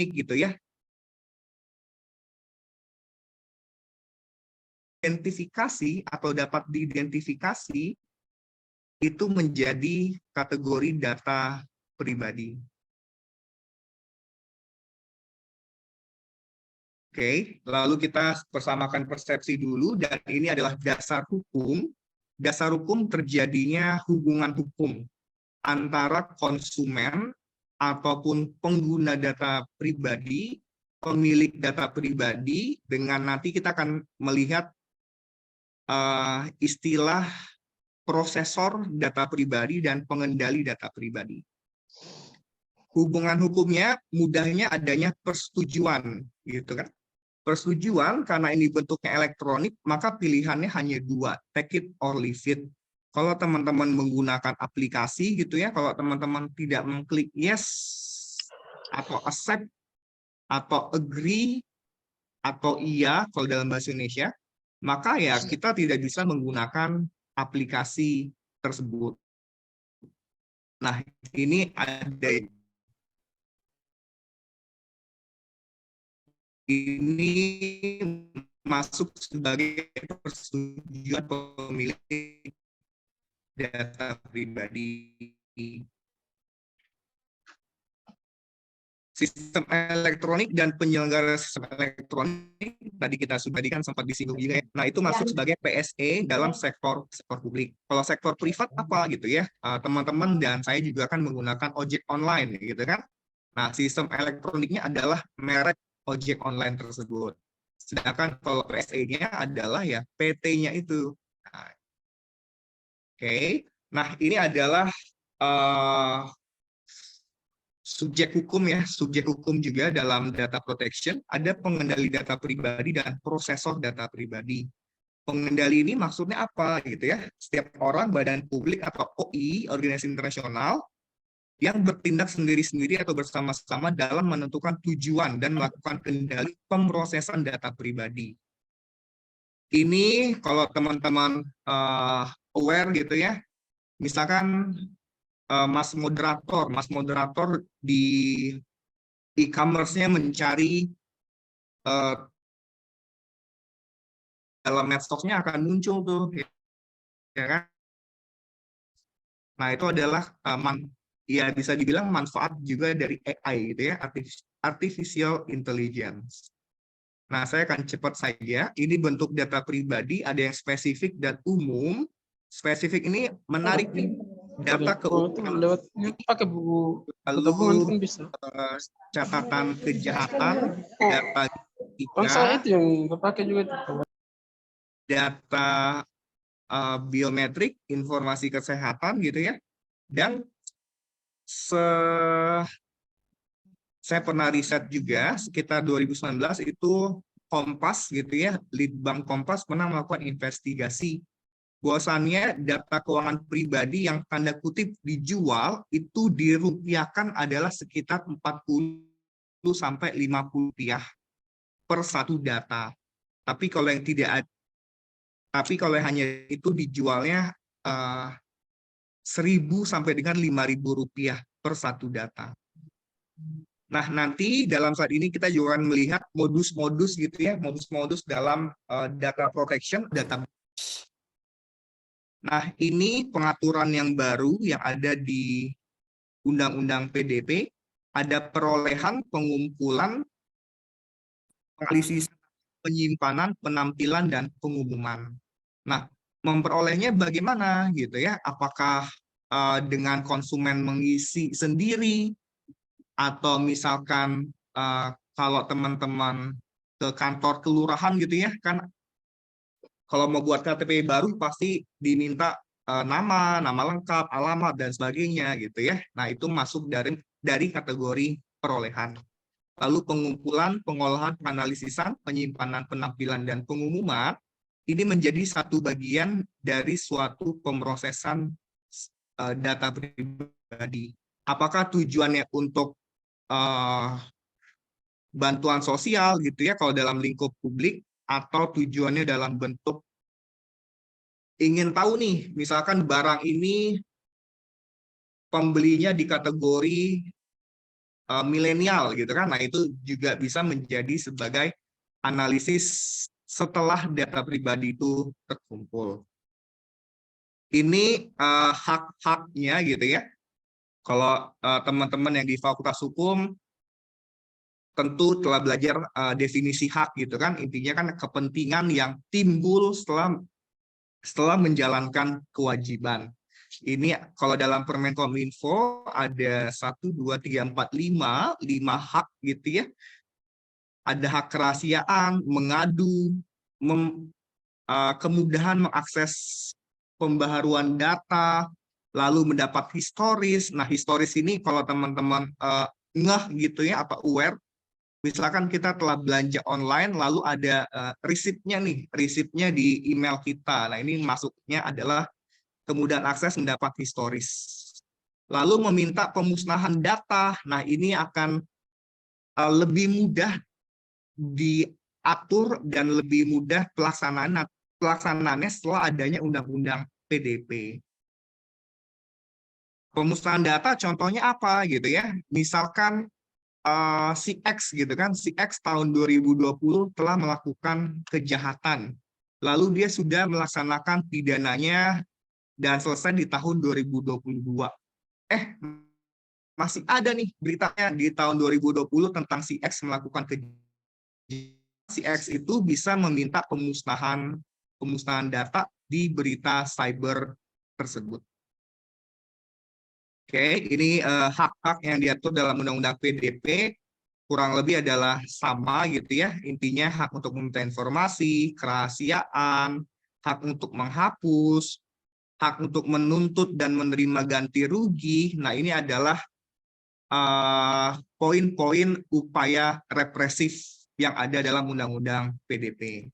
gitu ya. Identifikasi atau dapat diidentifikasi itu menjadi kategori data pribadi. Oke, lalu kita persamakan persepsi dulu, dan ini adalah dasar hukum. Dasar hukum terjadinya hubungan hukum antara konsumen ataupun pengguna data pribadi, pemilik data pribadi, dengan nanti kita akan melihat istilah prosesor data pribadi dan pengendali data pribadi. Hubungan hukumnya mudahnya adanya persetujuan, gitu kan? Persetujuan karena ini bentuknya elektronik, maka pilihannya hanya dua, take it or leave it. Kalau teman-teman menggunakan aplikasi gitu ya, kalau teman-teman tidak mengklik yes atau accept, atau agree atau iya kalau dalam bahasa Indonesia, maka ya kita tidak bisa menggunakan aplikasi tersebut. Nah, ini ada ini masuk sebagai persetujuan pemilik data pribadi. Sistem elektronik dan penyelenggara sistem elektronik tadi kita sudah sempat disinggung juga ya. Nah, itu masuk sebagai PSE dalam sektor publik. Kalau sektor privat apa gitu ya? Teman-teman dan saya juga akan menggunakan ojek online gitu kan. Nah, sistem elektroniknya adalah merek ojek online tersebut. Sedangkan kalau PSE-nya adalah ya PT-nya itu. Nah, Oke. Nah, ini adalah subjek hukum ya, subjek hukum juga dalam data protection, ada pengendali data pribadi dan prosesor data pribadi. Pengendali ini maksudnya apa gitu ya? Setiap orang, badan publik atau OI, organisasi internasional, yang bertindak sendiri-sendiri atau bersama-sama dalam menentukan tujuan dan melakukan kendali pemrosesan data pribadi. Ini kalau teman-teman aware gitu ya, misalkan Mas moderator di e-commerce-nya mencari dalam medsosnya akan muncul tuh, ya kan? Nah, itu adalah ya bisa dibilang manfaat juga dari AI gitu ya, artificial intelligence. Nah, saya akan cepat saja. Ini bentuk data pribadi, ada yang spesifik dan umum. Spesifik ini menarik nih. Data keuangan, pakai buku lalu bisa. Catatan kejahatan, data Saya itu yang pakai juga itu. Data biometrik, informasi kesehatan gitu ya. Dan saya pernah riset juga sekitar 2019 itu Kompas gitu ya, Litbang Kompas pernah melakukan investigasi bahwasannya data keuangan pribadi yang tanda kutip dijual itu dirupiahkan adalah sekitar 40 sampai 50 rupiah per satu data. Tapi kalau yang hanya itu dijualnya 1.000 sampai dengan 5.000 rupiah per satu data. Nah, nanti dalam saat ini kita juga akan melihat modus-modus gitu ya, modus-modus dalam data protection, data. Nah, ini pengaturan yang baru yang ada di Undang-Undang PDP, ada perolehan, pengumpulan, analisis, penyimpanan, penampilan, dan pengumuman. Nah, memperolehnya bagaimana gitu ya? Apakah dengan konsumen mengisi sendiri, atau misalkan kalau teman-teman ke kantor kelurahan gitu ya, kan kalau mau buat KTP baru pasti diminta nama lengkap, alamat, dan sebagainya gitu ya. Nah, itu masuk dari kategori perolehan. Lalu pengumpulan, pengolahan, penganalisisan, penyimpanan, penampilan, dan pengumuman, ini menjadi satu bagian dari suatu pemrosesan data pribadi. Apakah tujuannya untuk bantuan sosial gitu ya kalau dalam lingkup publik, atau tujuannya dalam bentuk ingin tahu nih, misalkan barang ini pembelinya di kategori milenial gitu kan. Nah, itu juga bisa menjadi sebagai analisis setelah data pribadi itu terkumpul. Ini hak-haknya gitu ya. Kalau teman-teman yang di Fakultas Hukum tentu telah belajar definisi hak gitu kan. Intinya kan kepentingan yang timbul setelah menjalankan kewajiban. Ini kalau dalam Permenkominfo ada 1, 2, 3, 4, 5 hak gitu ya. Ada hak kerahasiaan, mengadu, kemudahan mengakses pembaharuan data, lalu mendapat historis. Nah, historis ini kalau teman-teman ngeh gitu ya, atau aware, misalkan kita telah belanja online, lalu ada resipnya nih, resipnya di email kita. Nah, ini masuknya adalah kemudahan akses mendapat historis. Lalu meminta pemusnahan data. Nah, ini akan lebih mudah diatur dan lebih mudah pelaksanaannya setelah adanya undang-undang PDP. Pemusnahan data contohnya apa gitu ya? Misalkan si X gitu kan, si X tahun 2020 telah melakukan kejahatan. Lalu dia sudah melaksanakan pidananya dan selesai di tahun 2022. Masih ada nih beritanya di tahun 2020 tentang si X melakukan kejahatan. Si X itu bisa meminta pemusnahan data di berita cyber tersebut. Oke, ini hak-hak yang diatur dalam Undang-Undang PDP kurang lebih adalah sama gitu ya. Intinya hak untuk meminta informasi, kerahasiaan, hak untuk menghapus, hak untuk menuntut dan menerima ganti rugi. Nah, ini adalah poin-poin upaya represif yang ada dalam Undang-Undang PDP.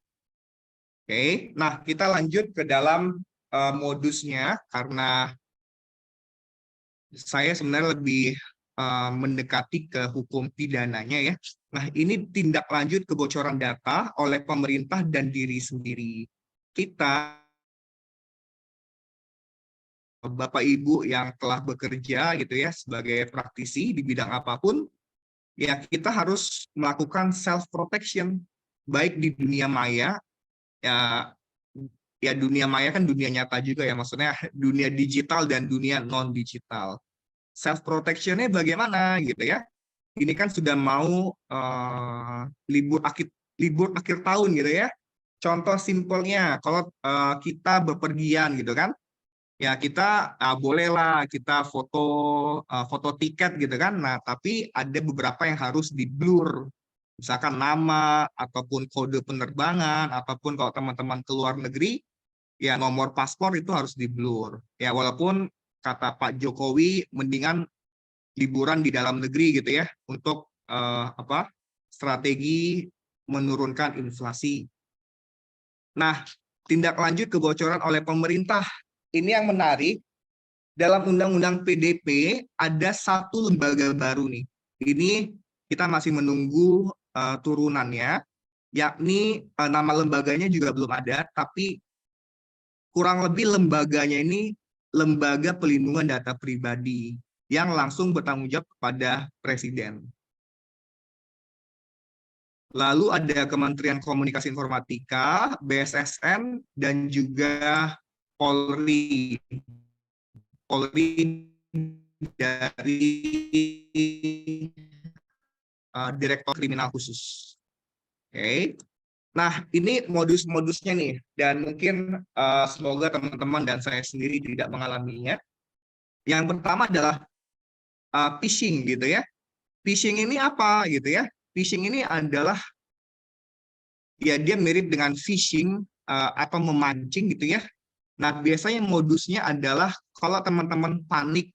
Oke, nah kita lanjut ke dalam modusnya karena saya sebenarnya lebih mendekati ke hukum pidananya ya. Nah, ini tindak lanjut kebocoran data oleh pemerintah dan diri sendiri. Kita, Bapak Ibu yang telah bekerja gitu ya sebagai praktisi di bidang apapun, ya kita harus melakukan self protection baik di dunia maya ya dunia maya kan dunia nyata juga ya, maksudnya dunia digital dan dunia non digital. Self protectionnya bagaimana gitu ya? Ini kan sudah mau libur akhir tahun gitu ya. Contoh simpelnya, kalau kita bepergian gitu kan, ya kita bolehlah kita foto tiket gitu kan. Nah, tapi ada beberapa yang harus di blur, misalkan nama ataupun kode penerbangan ataupun kalau teman-teman ke luar negeri, ya nomor paspor itu harus di blur. Ya walaupun kata Pak Jokowi mendingan liburan di dalam negeri gitu ya untuk strategi menurunkan inflasi. Nah, tindak lanjut kebocoran oleh pemerintah. Ini yang menarik, dalam Undang-Undang PDP ada satu lembaga baru nih. Ini kita masih menunggu turunannya, yakni nama lembaganya juga belum ada, tapi kurang lebih lembaganya ini Lembaga Pelindungan Data Pribadi yang langsung bertanggung jawab kepada Presiden. Lalu ada Kementerian Komunikasi Informatika, BSSN, dan juga Polri. Polri dari Direktur Kriminal Khusus. Oke. Nah, ini modus-modusnya nih, dan mungkin semoga teman-teman dan saya sendiri tidak mengalaminya. Yang pertama adalah phishing gitu ya. Phishing ini apa gitu ya? Phishing ini adalah ya dia mirip dengan phishing atau memancing gitu ya. Nah, biasanya modusnya adalah kalau teman-teman panik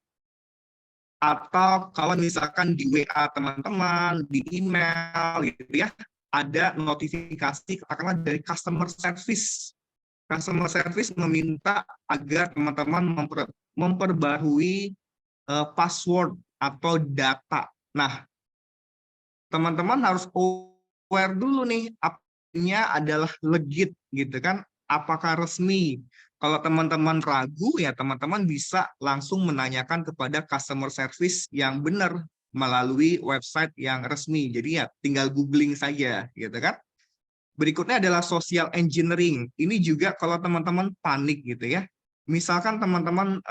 atau kalau misalkan di WA teman-teman, di email gitu ya, ada notifikasi katakanlah dari customer service. Customer service meminta agar teman-teman memperbarui password atau data. Nah, teman-teman harus aware dulu nih, apanya adalah legit gitu kan, apakah resmi. Kalau teman-teman ragu, ya teman-teman bisa langsung menanyakan kepada customer service yang benar melalui website yang resmi. Jadi ya tinggal googling saja, gitu kan. Berikutnya adalah social engineering. Ini juga kalau teman-teman panik gitu ya. Misalkan teman-teman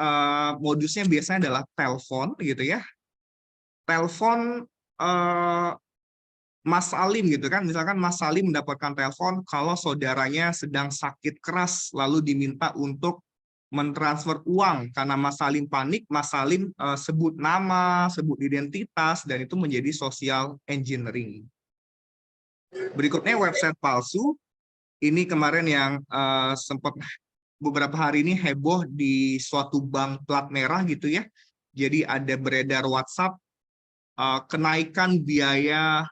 modusnya biasanya adalah telepon gitu ya. Telepon Mas Salim gitu kan, misalkan Mas Salim mendapatkan telepon kalau saudaranya sedang sakit keras, lalu diminta untuk mentransfer uang. Karena Mas Salim panik, Mas Salim sebut nama, sebut identitas, dan itu menjadi social engineering. Berikutnya website palsu. Ini kemarin yang sempat beberapa hari ini heboh di suatu bank plat merah gitu ya. Jadi ada beredar WhatsApp kenaikan biaya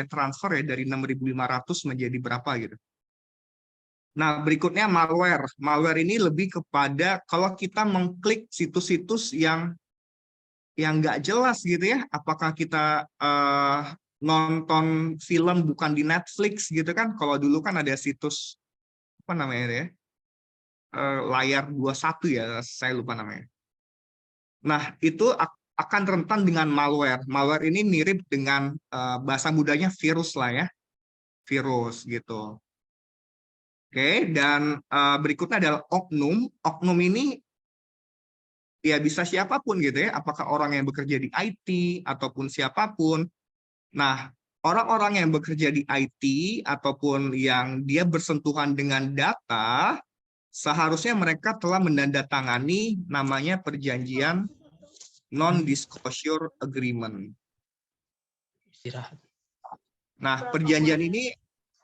transfer ya dari 6.500 menjadi berapa gitu. Nah, berikutnya malware. Malware ini lebih kepada kalau kita mengklik situs-situs yang yang nggak jelas gitu ya, apakah kita nonton film bukan di Netflix gitu kan? Kalau dulu kan ada situs apa namanya ya, layar 21 ya, saya lupa namanya. Nah, itu akan rentan dengan malware. Malware ini mirip dengan bahasa mudanya virus lah ya, virus gitu. Oke, dan berikutnya adalah oknum. Oknum ini ya bisa siapapun gitu ya, apakah orang yang bekerja di IT ataupun siapapun. Nah, orang-orang yang bekerja di IT ataupun yang dia bersentuhan dengan data, seharusnya mereka telah menandatangani namanya perjanjian non-disclosure agreement. Nah, perjanjian ini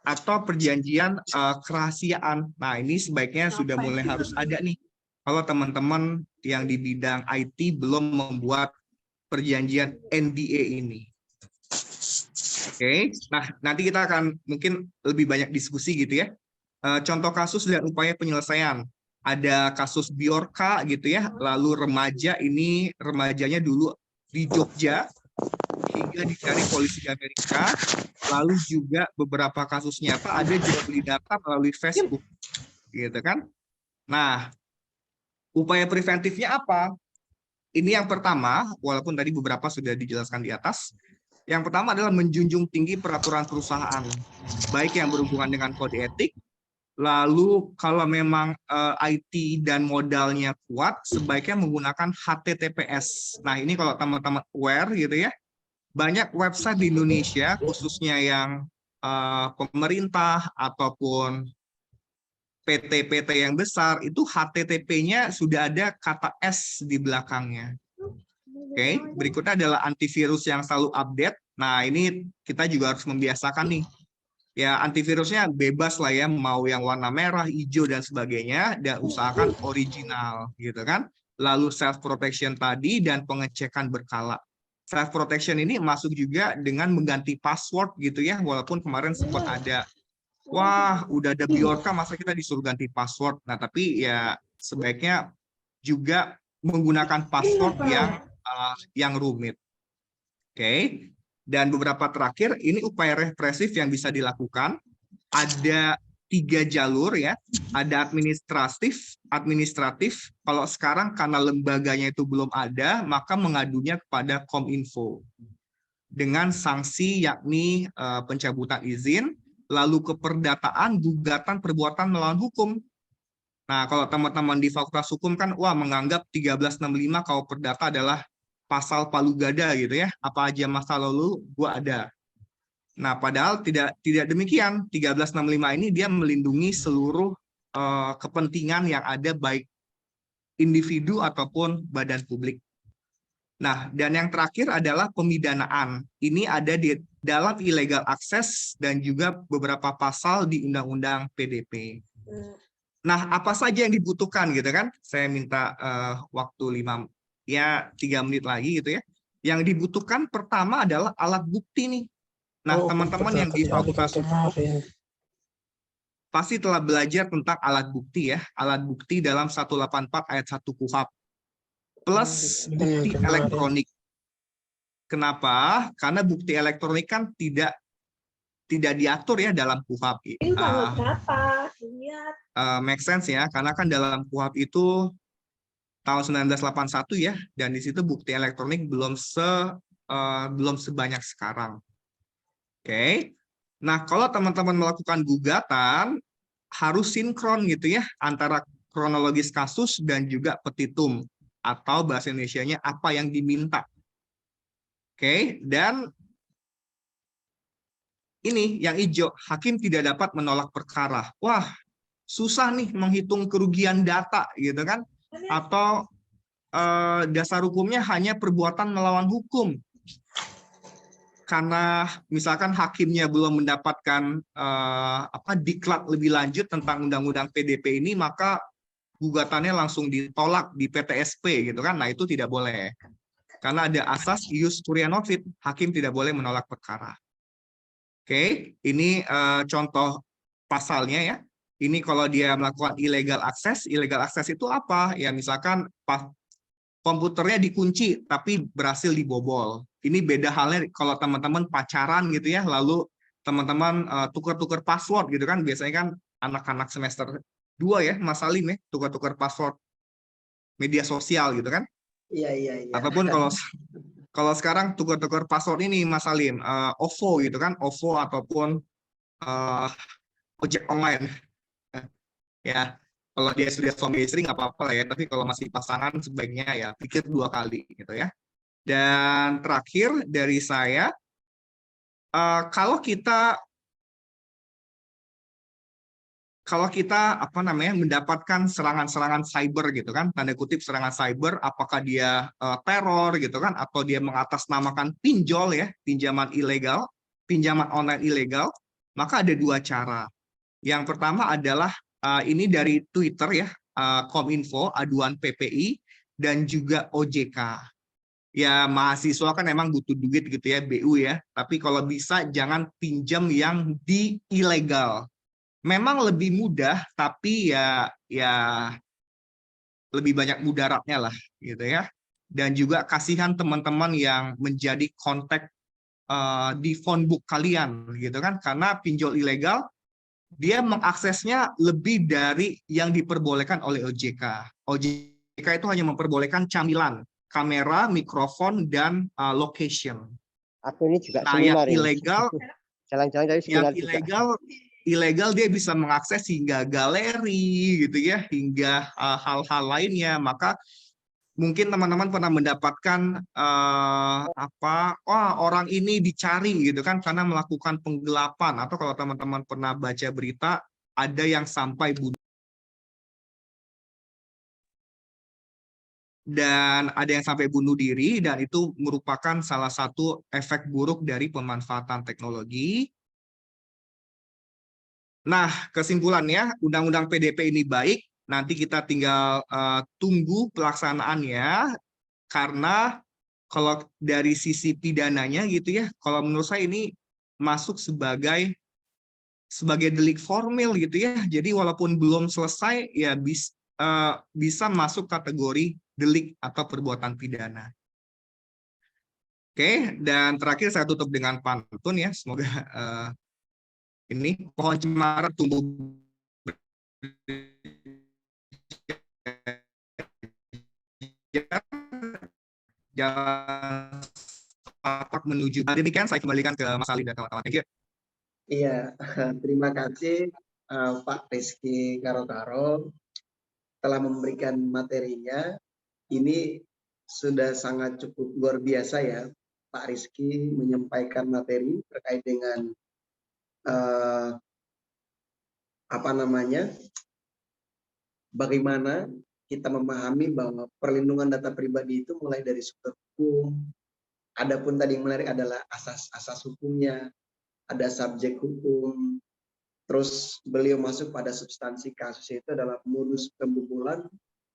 atau perjanjian kerahasiaan. Nah, ini sebaiknya sudah mulai harus ada nih. Kalau teman-teman yang di bidang IT belum membuat perjanjian NDA ini. Oke, nah nanti kita akan mungkin lebih banyak diskusi gitu ya. Contoh kasus dan upaya penyelesaian. Ada kasus Biorka gitu ya, lalu remaja ini, remajanya dulu di Jogja, hingga dicari polisi di Amerika, lalu juga beberapa kasus nyata ada jual beli data melalui Facebook, gitu kan. Nah, upaya preventifnya apa? Ini yang pertama, walaupun tadi beberapa sudah dijelaskan di atas. Yang pertama adalah menjunjung tinggi peraturan perusahaan, baik yang berhubungan dengan kode etik, lalu kalau memang IT dan modalnya kuat, sebaiknya menggunakan HTTPS. Nah, ini kalau teman-teman aware gitu ya, banyak website di Indonesia, khususnya yang pemerintah ataupun PT-PT yang besar, itu HTTP-nya sudah ada kata S di belakangnya. Oke, berikutnya adalah antivirus yang selalu update. Nah, ini kita juga harus membiasakan nih. Ya, antivirusnya bebas lah ya, mau yang warna merah, hijau, dan sebagainya, dan usahakan original, gitu kan. Lalu self-protection tadi, dan pengecekan berkala. Self-protection ini masuk juga dengan mengganti password gitu ya, walaupun kemarin sempat ada, wah udah ada Biorka, masa kita disuruh ganti password. Nah, tapi ya sebaiknya juga menggunakan password yang rumit. Oke. Dan beberapa terakhir, ini upaya represif yang bisa dilakukan. Ada 3 jalur ya, ada administratif. Kalau sekarang karena lembaganya itu belum ada, maka mengadunya kepada Kominfo dengan sanksi yakni pencabutan izin, lalu keperdataan, gugatan perbuatan melawan hukum. Nah, kalau teman-teman di Fakultas Hukum kan, wah menganggap 1365 kalau perdata adalah pasal palu gada gitu ya, apa aja masa lalu gua ada. Nah, padahal tidak demikian. 1365 ini dia melindungi seluruh kepentingan yang ada, baik individu ataupun badan publik. Nah, dan yang terakhir adalah pemidanaan. Ini ada di dalam illegal access dan juga beberapa pasal di Undang-Undang PDP. Nah, apa saja yang dibutuhkan gitu kan? Saya minta waktu 3 menit lagi gitu ya. Yang dibutuhkan pertama adalah alat bukti nih. Nah, teman-teman yang di Fakultas pasti telah belajar tentang alat bukti ya. Alat bukti dalam 184 ayat 1 KUHP. Plus bukti elektronik. Kenapa? Karena bukti elektronik kan tidak diatur ya dalam KUHP. Make sense ya, karena kan dalam KUHP itu tahun 1981 ya, dan di situ bukti elektronik belum sebanyak sekarang. Oke. Nah, kalau teman-teman melakukan gugatan harus sinkron gitu ya antara kronologis kasus dan juga petitum, atau bahasa Indonesianya apa yang diminta. Oke, dan ini yang hijau, hakim tidak dapat menolak perkara. Wah, susah nih menghitung kerugian data gitu kan, atau dasar hukumnya hanya perbuatan melawan hukum. Karena misalkan hakimnya belum mendapatkan diklat lebih lanjut tentang undang-undang PDP ini, maka gugatannya langsung ditolak di PTSP gitu kan. Nah, itu tidak boleh. Karena ada asas ius curia novit, hakim tidak boleh menolak perkara. Oke, ini contoh pasalnya ya. Ini kalau dia melakukan illegal access itu apa? Ya misalkan komputernya dikunci tapi berhasil dibobol. Ini beda halnya kalau teman-teman pacaran gitu ya, lalu teman-teman tukar-tukar password gitu kan, biasanya kan anak-anak semester 2 ya, Mas Salim ya, tukar-tukar password media sosial gitu kan. Iya, iya, iya. Ataupun kalau sekarang tukar-tukar password ini Mas Salim, OVO gitu kan, OVO ataupun ojek online. Ya, kalau dia sudah suami istri nggak apa-apa lah ya, tapi kalau masih pasangan sebaiknya ya pikir 2 kali gitu ya. Dan terakhir dari saya, kalau kita apa namanya mendapatkan serangan-serangan cyber gitu kan, tanda kutip serangan cyber, apakah dia teror gitu kan, atau dia mengatasnamakan pinjol ya, pinjaman ilegal, pinjaman online ilegal, maka ada 2 cara. Yang pertama adalah ini dari Twitter ya, Kominfo, aduan PPI, dan juga OJK. Ya mahasiswa kan emang butuh duit gitu ya, BU ya, tapi kalau bisa jangan pinjam yang di ilegal. Memang lebih mudah, tapi ya lebih banyak mudaratnya lah gitu ya. Dan juga kasihan teman-teman yang menjadi kontak di phonebook kalian gitu kan, karena pinjol ilegal dia mengaksesnya lebih dari yang diperbolehkan oleh OJK. OJK itu hanya memperbolehkan camilan, kamera, mikrofon, dan location. Aku ini juga Nah, yang seminar ini. ilegal, Jalan-jalan dari yang seminar juga. ilegal dia bisa mengakses hingga galeri gitu ya, hingga hal-hal lainnya. Maka mungkin teman-teman pernah mendapatkan orang ini dicari gitu kan karena melakukan penggelapan, atau kalau teman-teman pernah baca berita ada yang sampai bunuh. Dan ada yang sampai bunuh diri, dan itu merupakan salah satu efek buruk dari pemanfaatan teknologi. Nah, kesimpulannya, Undang-Undang PDP ini baik, nanti kita tinggal tunggu pelaksanaannya, karena kalau dari sisi pidananya gitu ya, kalau menurut saya ini masuk sebagai delik formil gitu ya, jadi walaupun belum selesai, ya bisa masuk kategori delik atau perbuatan pidana. Oke, dan terakhir saya tutup dengan pantun ya, semoga ini pohon cemara tumbuh jalan setapak menuju. Demikian saya kembalikan ke Mas Ali dan kawan-kawan. Thank you. Iya, terima kasih Pak Rizky Karotaro telah memberikan materinya. Ini sudah sangat cukup luar biasa ya, Pak Rizky menyampaikan materi terkait dengan bagaimana kita memahami bahwa perlindungan data pribadi itu mulai dari sumber hukum. Adapun tadi yang menarik adalah asas-asas hukumnya, ada subjek hukum. Terus beliau masuk pada substansi kasus, itu adalah modus pembobolan,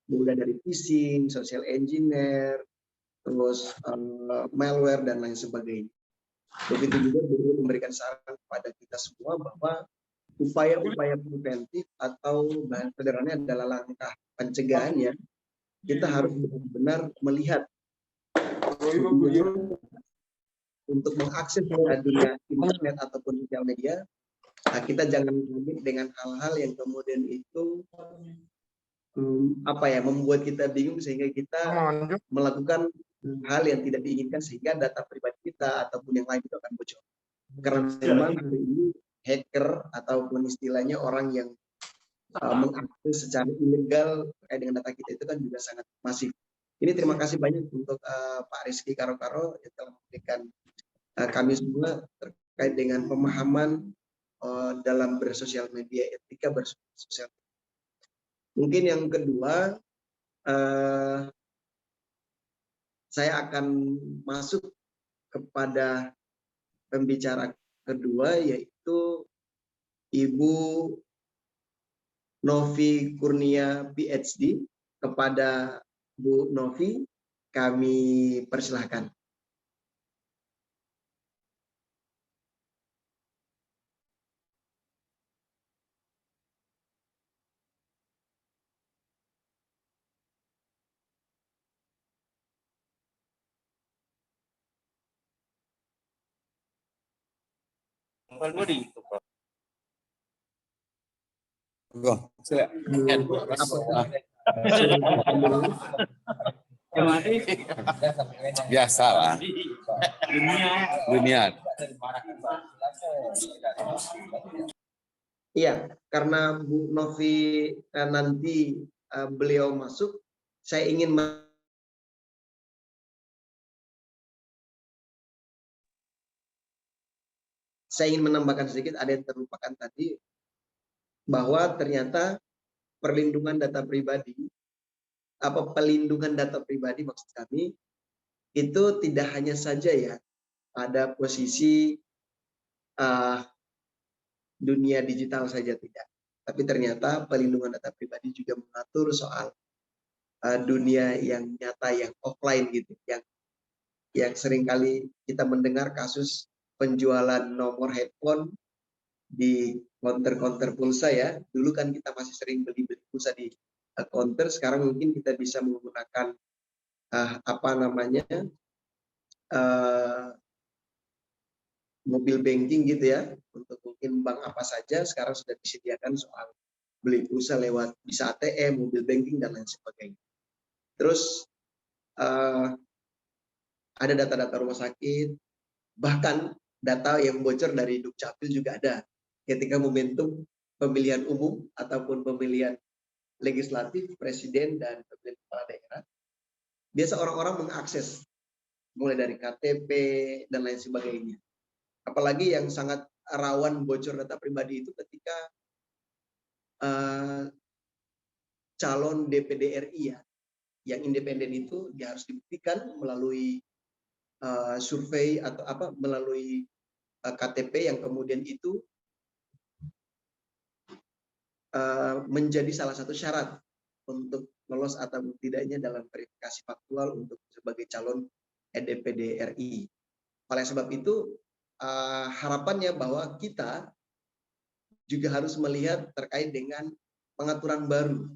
mulai dari phishing, social engineer, terus malware dan lain sebagainya. Begitu juga beliau memberikan saran kepada kita semua bahwa upaya-upaya preventif atau bahan sederhananya adalah langkah pencegahannya, kita harus benar-benar melihat untuk mengakses dunia internet ataupun sosial media. Kita jangan rumit dengan hal-hal yang kemudian itu membuat kita bingung sehingga kita melakukan hal yang tidak diinginkan sehingga data pribadi kita ataupun yang lain itu akan bocor. Karena memang hari ini hacker ataupun istilahnya orang yang mengakses secara ilegal terkait dengan data kita itu kan juga sangat masif. Ini terima kasih banyak untuk Pak Rizky Karotaro yang telah memberikan kami semua terkait dengan pemahaman dalam bersosial media, etika bersosial media. Mungkin yang kedua, saya akan masuk kepada pembicara kedua, yaitu Ibu Novi Kurnia PhD. Kepada Bu Novi, kami persilahkan. Biasa lah. Dunia. Iya, karena Bu Novi nanti beliau masuk, saya ingin menambahkan sedikit, ada yang terlupakan tadi, bahwa ternyata pelindungan data pribadi maksud kami, itu tidak hanya saja ya pada posisi dunia digital saja tidak. Tapi ternyata pelindungan data pribadi juga mengatur soal dunia yang nyata, yang offline gitu, yang seringkali kita mendengar kasus penjualan nomor handphone di counter pulsa ya. Dulu kan kita masih sering beli pulsa di counter, sekarang mungkin kita bisa menggunakan mobil banking gitu ya, untuk mungkin bank apa saja sekarang sudah disediakan soal beli pulsa lewat bisa ATM, mobil banking dan lain sebagainya. Terus ada data-data rumah sakit, bahkan data yang bocor dari Dukcapil juga ada. Ketika momentum pemilihan umum ataupun pemilihan legislatif, presiden dan pemilihan kepala daerah, biasa orang-orang mengakses mulai dari KTP dan lain sebagainya. Apalagi yang sangat rawan bocor data pribadi itu ketika calon DPD RI ya, yang independen itu dia harus dibuktikan melalui survei atau melalui KTP yang kemudian itu menjadi salah satu syarat untuk lolos atau tidaknya dalam verifikasi faktual untuk sebagai calon DPD RI. Oleh sebab itu harapannya bahwa kita juga harus melihat terkait dengan pengaturan baru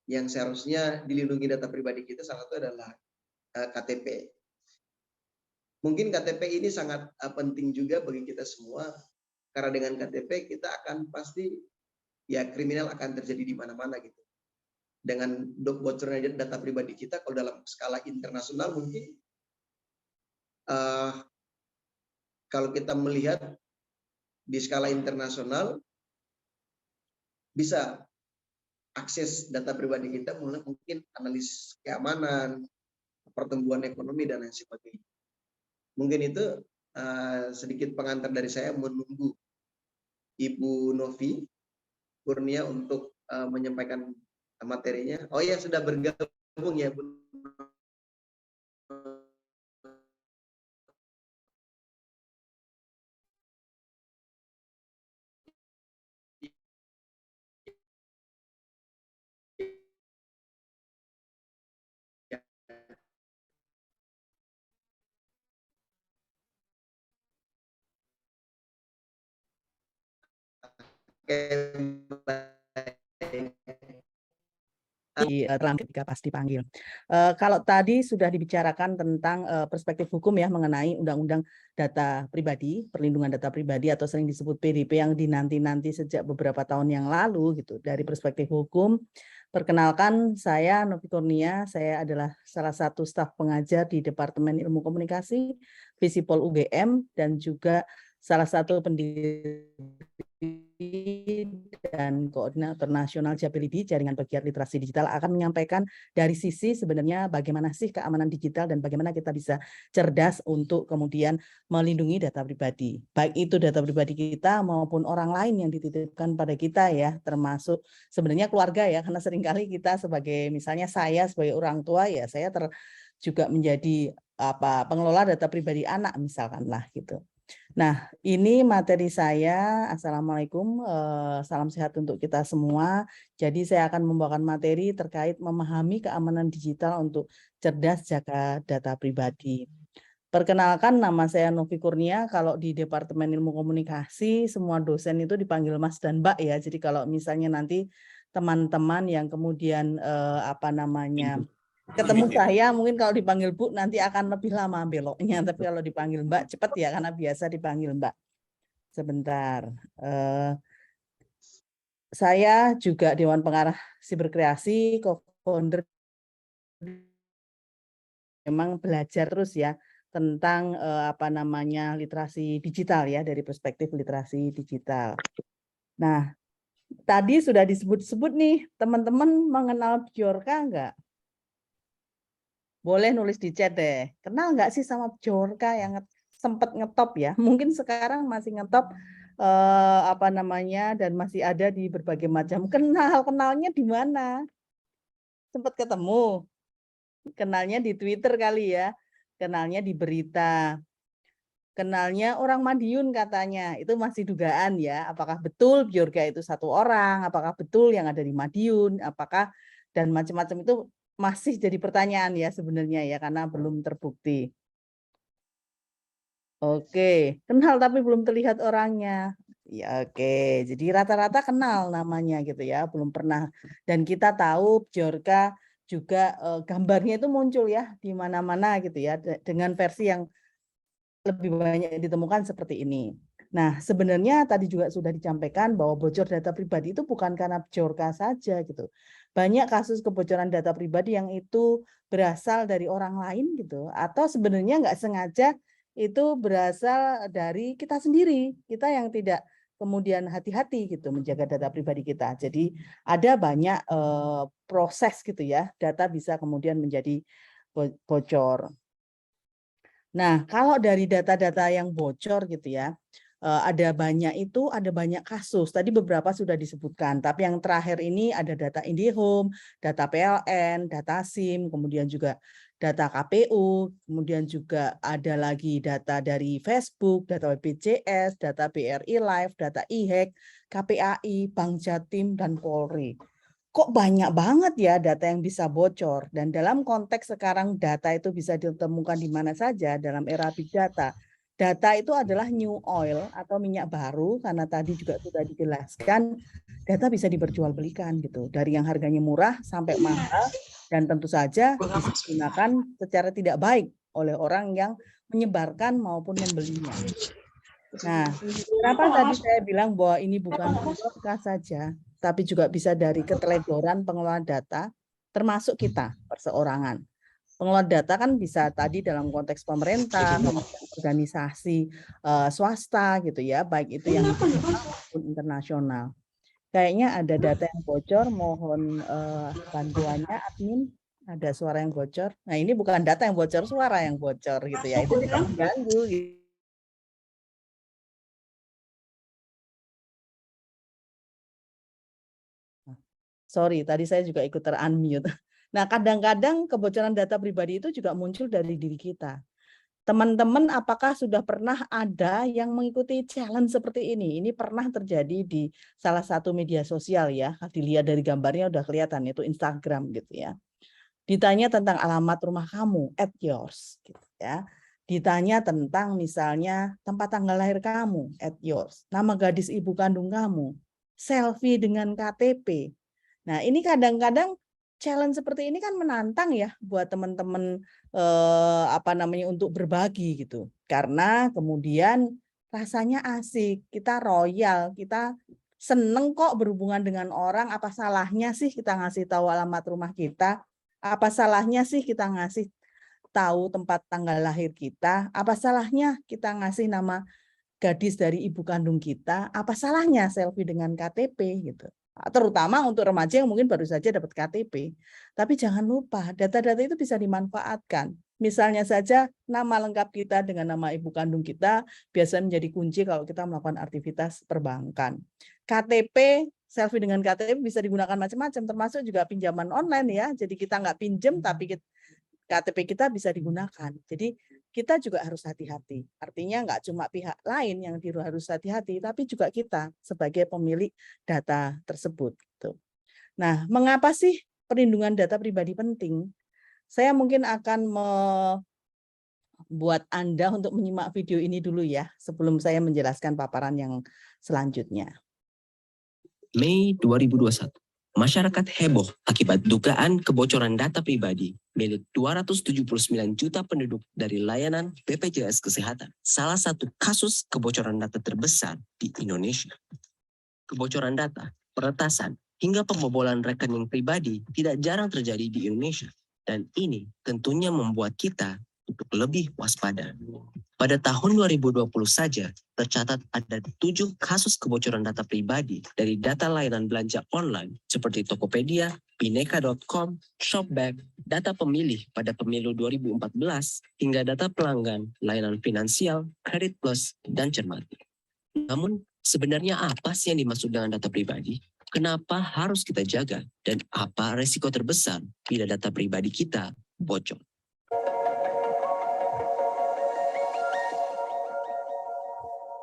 yang seharusnya dilindungi data pribadi kita, salah satu adalah KTP. Mungkin KTP ini sangat penting juga bagi kita semua, karena dengan KTP kita akan pasti ya kriminal akan terjadi di mana-mana gitu. Dengan bocornya data pribadi kita, kalau dalam skala internasional mungkin kalau kita melihat di skala internasional bisa akses data pribadi kita mulai mungkin analis keamanan, pertumbuhan ekonomi dan lain sebagainya. Mungkin itu sedikit pengantar dari saya, menunggu Ibu Novi Kurnia untuk menyampaikan materinya. Oh ya, sudah bergabung ya Bu. Dalam ketika pas dipanggil. Kalau tadi sudah dibicarakan tentang perspektif hukum ya mengenai Undang-Undang Data Pribadi, Perlindungan Data Pribadi atau sering disebut PDP yang dinanti-nanti sejak beberapa tahun yang lalu gitu. Dari perspektif hukum, perkenalkan saya Novi Kurnia, saya adalah salah satu staf pengajar di Departemen Ilmu Komunikasi Visipol UGM dan juga salah satu pendiri dan koordinator nasional Japilidi Jaringan Pegiat Literasi Digital akan menyampaikan dari sisi sebenarnya bagaimana sih keamanan digital dan bagaimana kita bisa cerdas untuk kemudian melindungi data pribadi. Baik itu data pribadi kita maupun orang lain yang dititipkan pada kita ya, termasuk sebenarnya keluarga ya, karena seringkali kita sebagai misalnya saya sebagai orang tua ya, saya juga menjadi pengelola data pribadi anak misalkan lah gitu. Nah, ini materi saya. Assalamualaikum, salam sehat untuk kita semua. Jadi saya akan membawakan materi terkait memahami keamanan digital untuk cerdas jaga data pribadi. Perkenalkan, nama saya Novi Kurnia. Kalau di Departemen Ilmu Komunikasi, semua dosen itu dipanggil Mas dan Mbak ya. Jadi kalau misalnya nanti teman-teman yang kemudian ketemu saya, mungkin kalau dipanggil Bu nanti akan lebih lama beloknya, tapi kalau dipanggil Mbak cepat ya karena biasa dipanggil Mbak. Sebentar. Saya juga Dewan Pengarah Siberkreasi, co-founder, memang belajar terus ya tentang literasi digital ya, dari perspektif literasi digital. Nah, tadi sudah disebut-sebut nih, teman-teman mengenal Bjorka enggak? Boleh nulis di chat deh. Kenal nggak sih sama Bjorka yang sempat ngetop ya? Mungkin sekarang masih ngetop dan masih ada di berbagai macam. Kenalnya di mana? Sempat ketemu. Kenalnya di Twitter kali ya. Kenalnya di berita. Kenalnya orang Madiun katanya. Itu masih dugaan ya. Apakah betul Bjorka itu satu orang? Apakah betul yang ada di Madiun? Apakah dan macam-macam itu masih jadi pertanyaan ya sebenarnya ya, karena belum terbukti. Oke, kenal tapi belum terlihat orangnya. Ya oke, jadi rata-rata kenal namanya gitu ya, belum pernah. Dan kita tahu Bjorka juga gambarnya itu muncul ya di mana-mana gitu ya, dengan versi yang lebih banyak ditemukan seperti ini. Nah, sebenarnya tadi juga sudah disampaikan bahwa bocor data pribadi itu bukan karena Bjorka saja gitu. Banyak kasus kebocoran data pribadi yang itu berasal dari orang lain gitu, atau sebenarnya nggak sengaja itu berasal dari kita sendiri, kita yang tidak kemudian hati-hati gitu menjaga data pribadi kita. Jadi ada banyak proses gitu ya, data bisa kemudian menjadi bocor. Nah, kalau dari data-data yang bocor gitu ya, ada banyak kasus. Tadi beberapa sudah disebutkan, tapi yang terakhir ini ada data IndiHome, data PLN, data SIM, kemudian juga data KPU, kemudian juga ada lagi data dari Facebook, data BPJS, data BRI Live, data IHEK, KPAI, Bank Jatim, dan Polri. Kok banyak banget ya data yang bisa bocor, dan dalam konteks sekarang data itu bisa ditemukan di mana saja dalam era big data. Data itu adalah new oil atau minyak baru, karena tadi juga sudah dijelaskan data bisa diperjualbelikan gitu, dari yang harganya murah sampai mahal, dan tentu saja bisa digunakan secara tidak baik oleh orang yang menyebarkan maupun membelinya. Nah, kenapa tadi saya bilang bahwa ini bukan Bjorka saja, tapi juga bisa dari keteledoran pengelola data, termasuk kita perseorangan. Pengelola data kan bisa tadi dalam konteks pemerintah, organisasi swasta gitu ya, baik itu yang nasional maupun internasional. Kayaknya ada data yang bocor, mohon bantuannya admin. Ada suara yang bocor. Nah, ini bukan data yang bocor, suara yang bocor gitu ya. Itu tidak mengganggu gitu. Sorry, tadi saya juga ikut ter-unmute. Nah, kadang-kadang kebocoran data pribadi itu juga muncul dari diri kita. Teman-teman, apakah sudah pernah ada yang mengikuti challenge seperti ini? Ini pernah terjadi di salah satu media sosial ya. Dilihat dari gambarnya udah kelihatan, itu Instagram gitu ya. Ditanya tentang alamat rumah kamu, @yours gitu ya. Ditanya tentang misalnya tempat tanggal lahir kamu, @yours. Nama gadis ibu kandung kamu, selfie dengan KTP. Nah, ini kadang-kadang challenge seperti ini kan menantang ya buat teman-teman untuk berbagi gitu. Karena kemudian rasanya asik, kita royal, kita seneng kok berhubungan dengan orang, apa salahnya sih kita ngasih tahu alamat rumah kita? Apa salahnya sih kita ngasih tahu tempat tanggal lahir kita? Apa salahnya kita ngasih nama gadis dari ibu kandung kita? Apa salahnya selfie dengan KTP gitu? Terutama untuk remaja yang mungkin baru saja dapat KTP. Tapi jangan lupa, data-data itu bisa dimanfaatkan. Misalnya saja nama lengkap kita dengan nama ibu kandung kita biasa menjadi kunci kalau kita melakukan aktivitas perbankan. KTP, selfie dengan KTP bisa digunakan macam-macam, termasuk juga pinjaman online ya. Jadi kita nggak pinjam, tapi KTP kita bisa digunakan. Jadi kita juga harus hati-hati. Artinya nggak cuma pihak lain yang harus hati-hati, tapi juga kita sebagai pemilik data tersebut. Nah, mengapa sih perlindungan data pribadi penting? Saya mungkin akan membuat Anda untuk menyimak video ini dulu ya, sebelum saya menjelaskan paparan yang selanjutnya. Mei 2021, Masyarakat heboh akibat dugaan kebocoran data pribadi milik 279 juta penduduk dari layanan BPJS Kesehatan. Salah satu kasus kebocoran data terbesar di Indonesia. Kebocoran data, peretasan, hingga pembobolan rekening pribadi tidak jarang terjadi di Indonesia. Dan ini tentunya membuat kita untuk lebih waspada. Pada tahun 2020 saja, tercatat ada 7 kasus kebocoran data pribadi dari data layanan belanja online seperti Tokopedia, Bineka.com, Shopback, data pemilih pada pemilu 2014, hingga data pelanggan, layanan finansial, Kredit Plus, dan Cermati. Namun, sebenarnya apa sih yang dimaksud dengan data pribadi? Kenapa harus kita jaga? Dan apa resiko terbesar bila data pribadi kita bocor?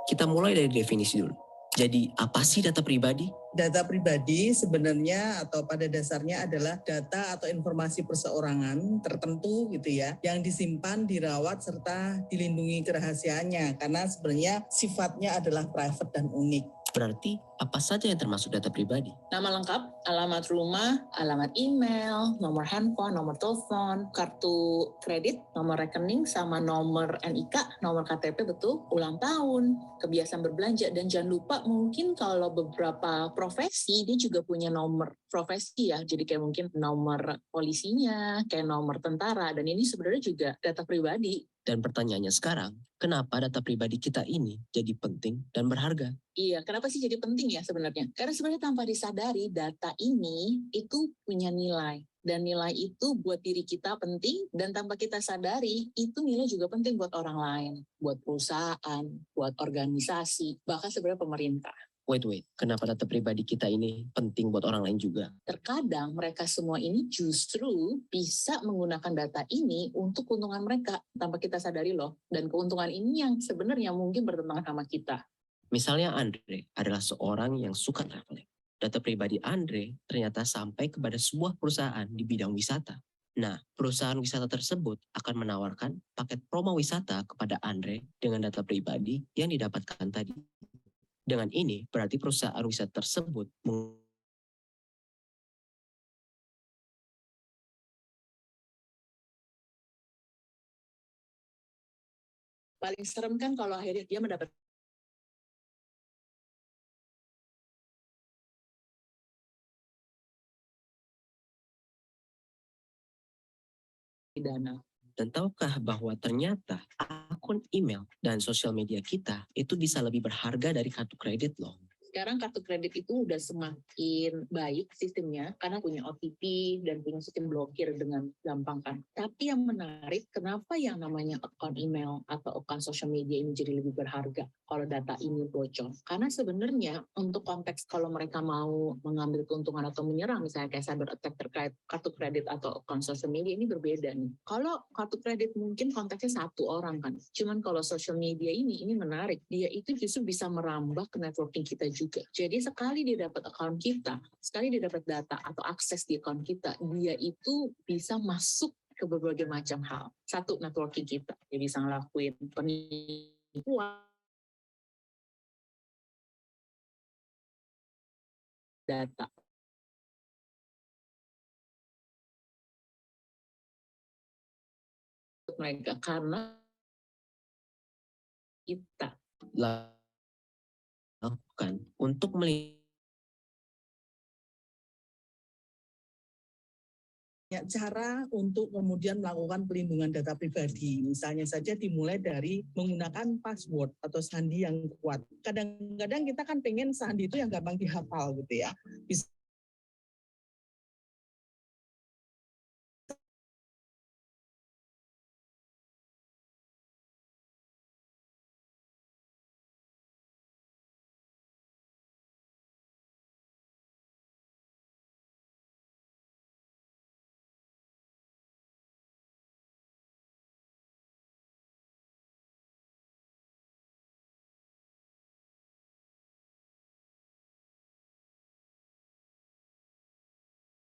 Kita mulai dari definisi dulu. Jadi apa sih data pribadi? Data pribadi sebenarnya atau pada dasarnya adalah data atau informasi perseorangan tertentu gitu ya, yang disimpan, dirawat, serta dilindungi kerahasiaannya karena sebenarnya sifatnya adalah private dan unik. Berarti apa saja yang termasuk data pribadi? Nama lengkap, alamat rumah, alamat email, nomor handphone, nomor telepon, kartu kredit, nomor rekening, sama nomor NIK, nomor KTP betul, ulang tahun, kebiasaan berbelanja, dan jangan lupa mungkin kalau beberapa profesi dia juga punya nomor profesi ya, jadi kayak mungkin nomor polisinya, kayak nomor tentara, dan ini sebenarnya juga data pribadi. Dan pertanyaannya sekarang, kenapa data pribadi kita ini jadi penting dan berharga? Iya, kenapa sih jadi penting ya sebenarnya? Karena sebenarnya tanpa disadari data ini itu punya nilai. Dan nilai itu buat diri kita penting, dan tanpa kita sadari itu nilai juga penting buat orang lain. Buat perusahaan, buat organisasi, bahkan sebenarnya pemerintah. Wait, kenapa data pribadi kita ini penting buat orang lain juga? Terkadang mereka semua ini justru bisa menggunakan data ini untuk keuntungan mereka tanpa kita sadari loh. Dan keuntungan ini yang sebenarnya mungkin bertentangan sama kita. Misalnya Andre adalah seorang yang suka traveling. Data pribadi Andre ternyata sampai kepada sebuah perusahaan di bidang wisata. Nah, perusahaan wisata tersebut akan menawarkan paket promo wisata kepada Andre dengan data pribadi yang didapatkan tadi. Dengan ini, berarti perusahaan wisata tersebut paling serem kan kalau akhirnya dia mendapat dana. Dan tahukah bahwa ternyata akun email dan sosial media kita itu bisa lebih berharga dari kartu kredit loh. Sekarang kartu kredit itu udah semakin baik sistemnya karena punya OTP dan punya sistem blokir dengan gampang kan. Tapi yang menarik, kenapa yang namanya akun email atau akun sosial media ini jadi lebih berharga kalau data ini bocor? Karena sebenarnya untuk konteks kalau mereka mau mengambil keuntungan atau menyerang misalnya kayak cyber attack terkait kartu kredit atau akun sosial media ini berbeda nih. Kalau kartu kredit mungkin konteksnya satu orang kan. Cuman kalau sosial media ini menarik. Dia itu justru bisa merambah ke networking kita juga. Jadi sekali dia dapat account kita, sekali dia dapat data atau akses di account kita, dia itu bisa masuk ke berbagai macam hal. Satu, networking kita. Dia bisa ngelakuin penipuan, data. Mereka karena kita lakukan untuk cara untuk kemudian melakukan pelindungan data pribadi. Misalnya saja dimulai dari menggunakan password atau sandi yang kuat. Kadang-kadang kita kan pengen sandi itu yang gampang dihafal gitu ya. Bisa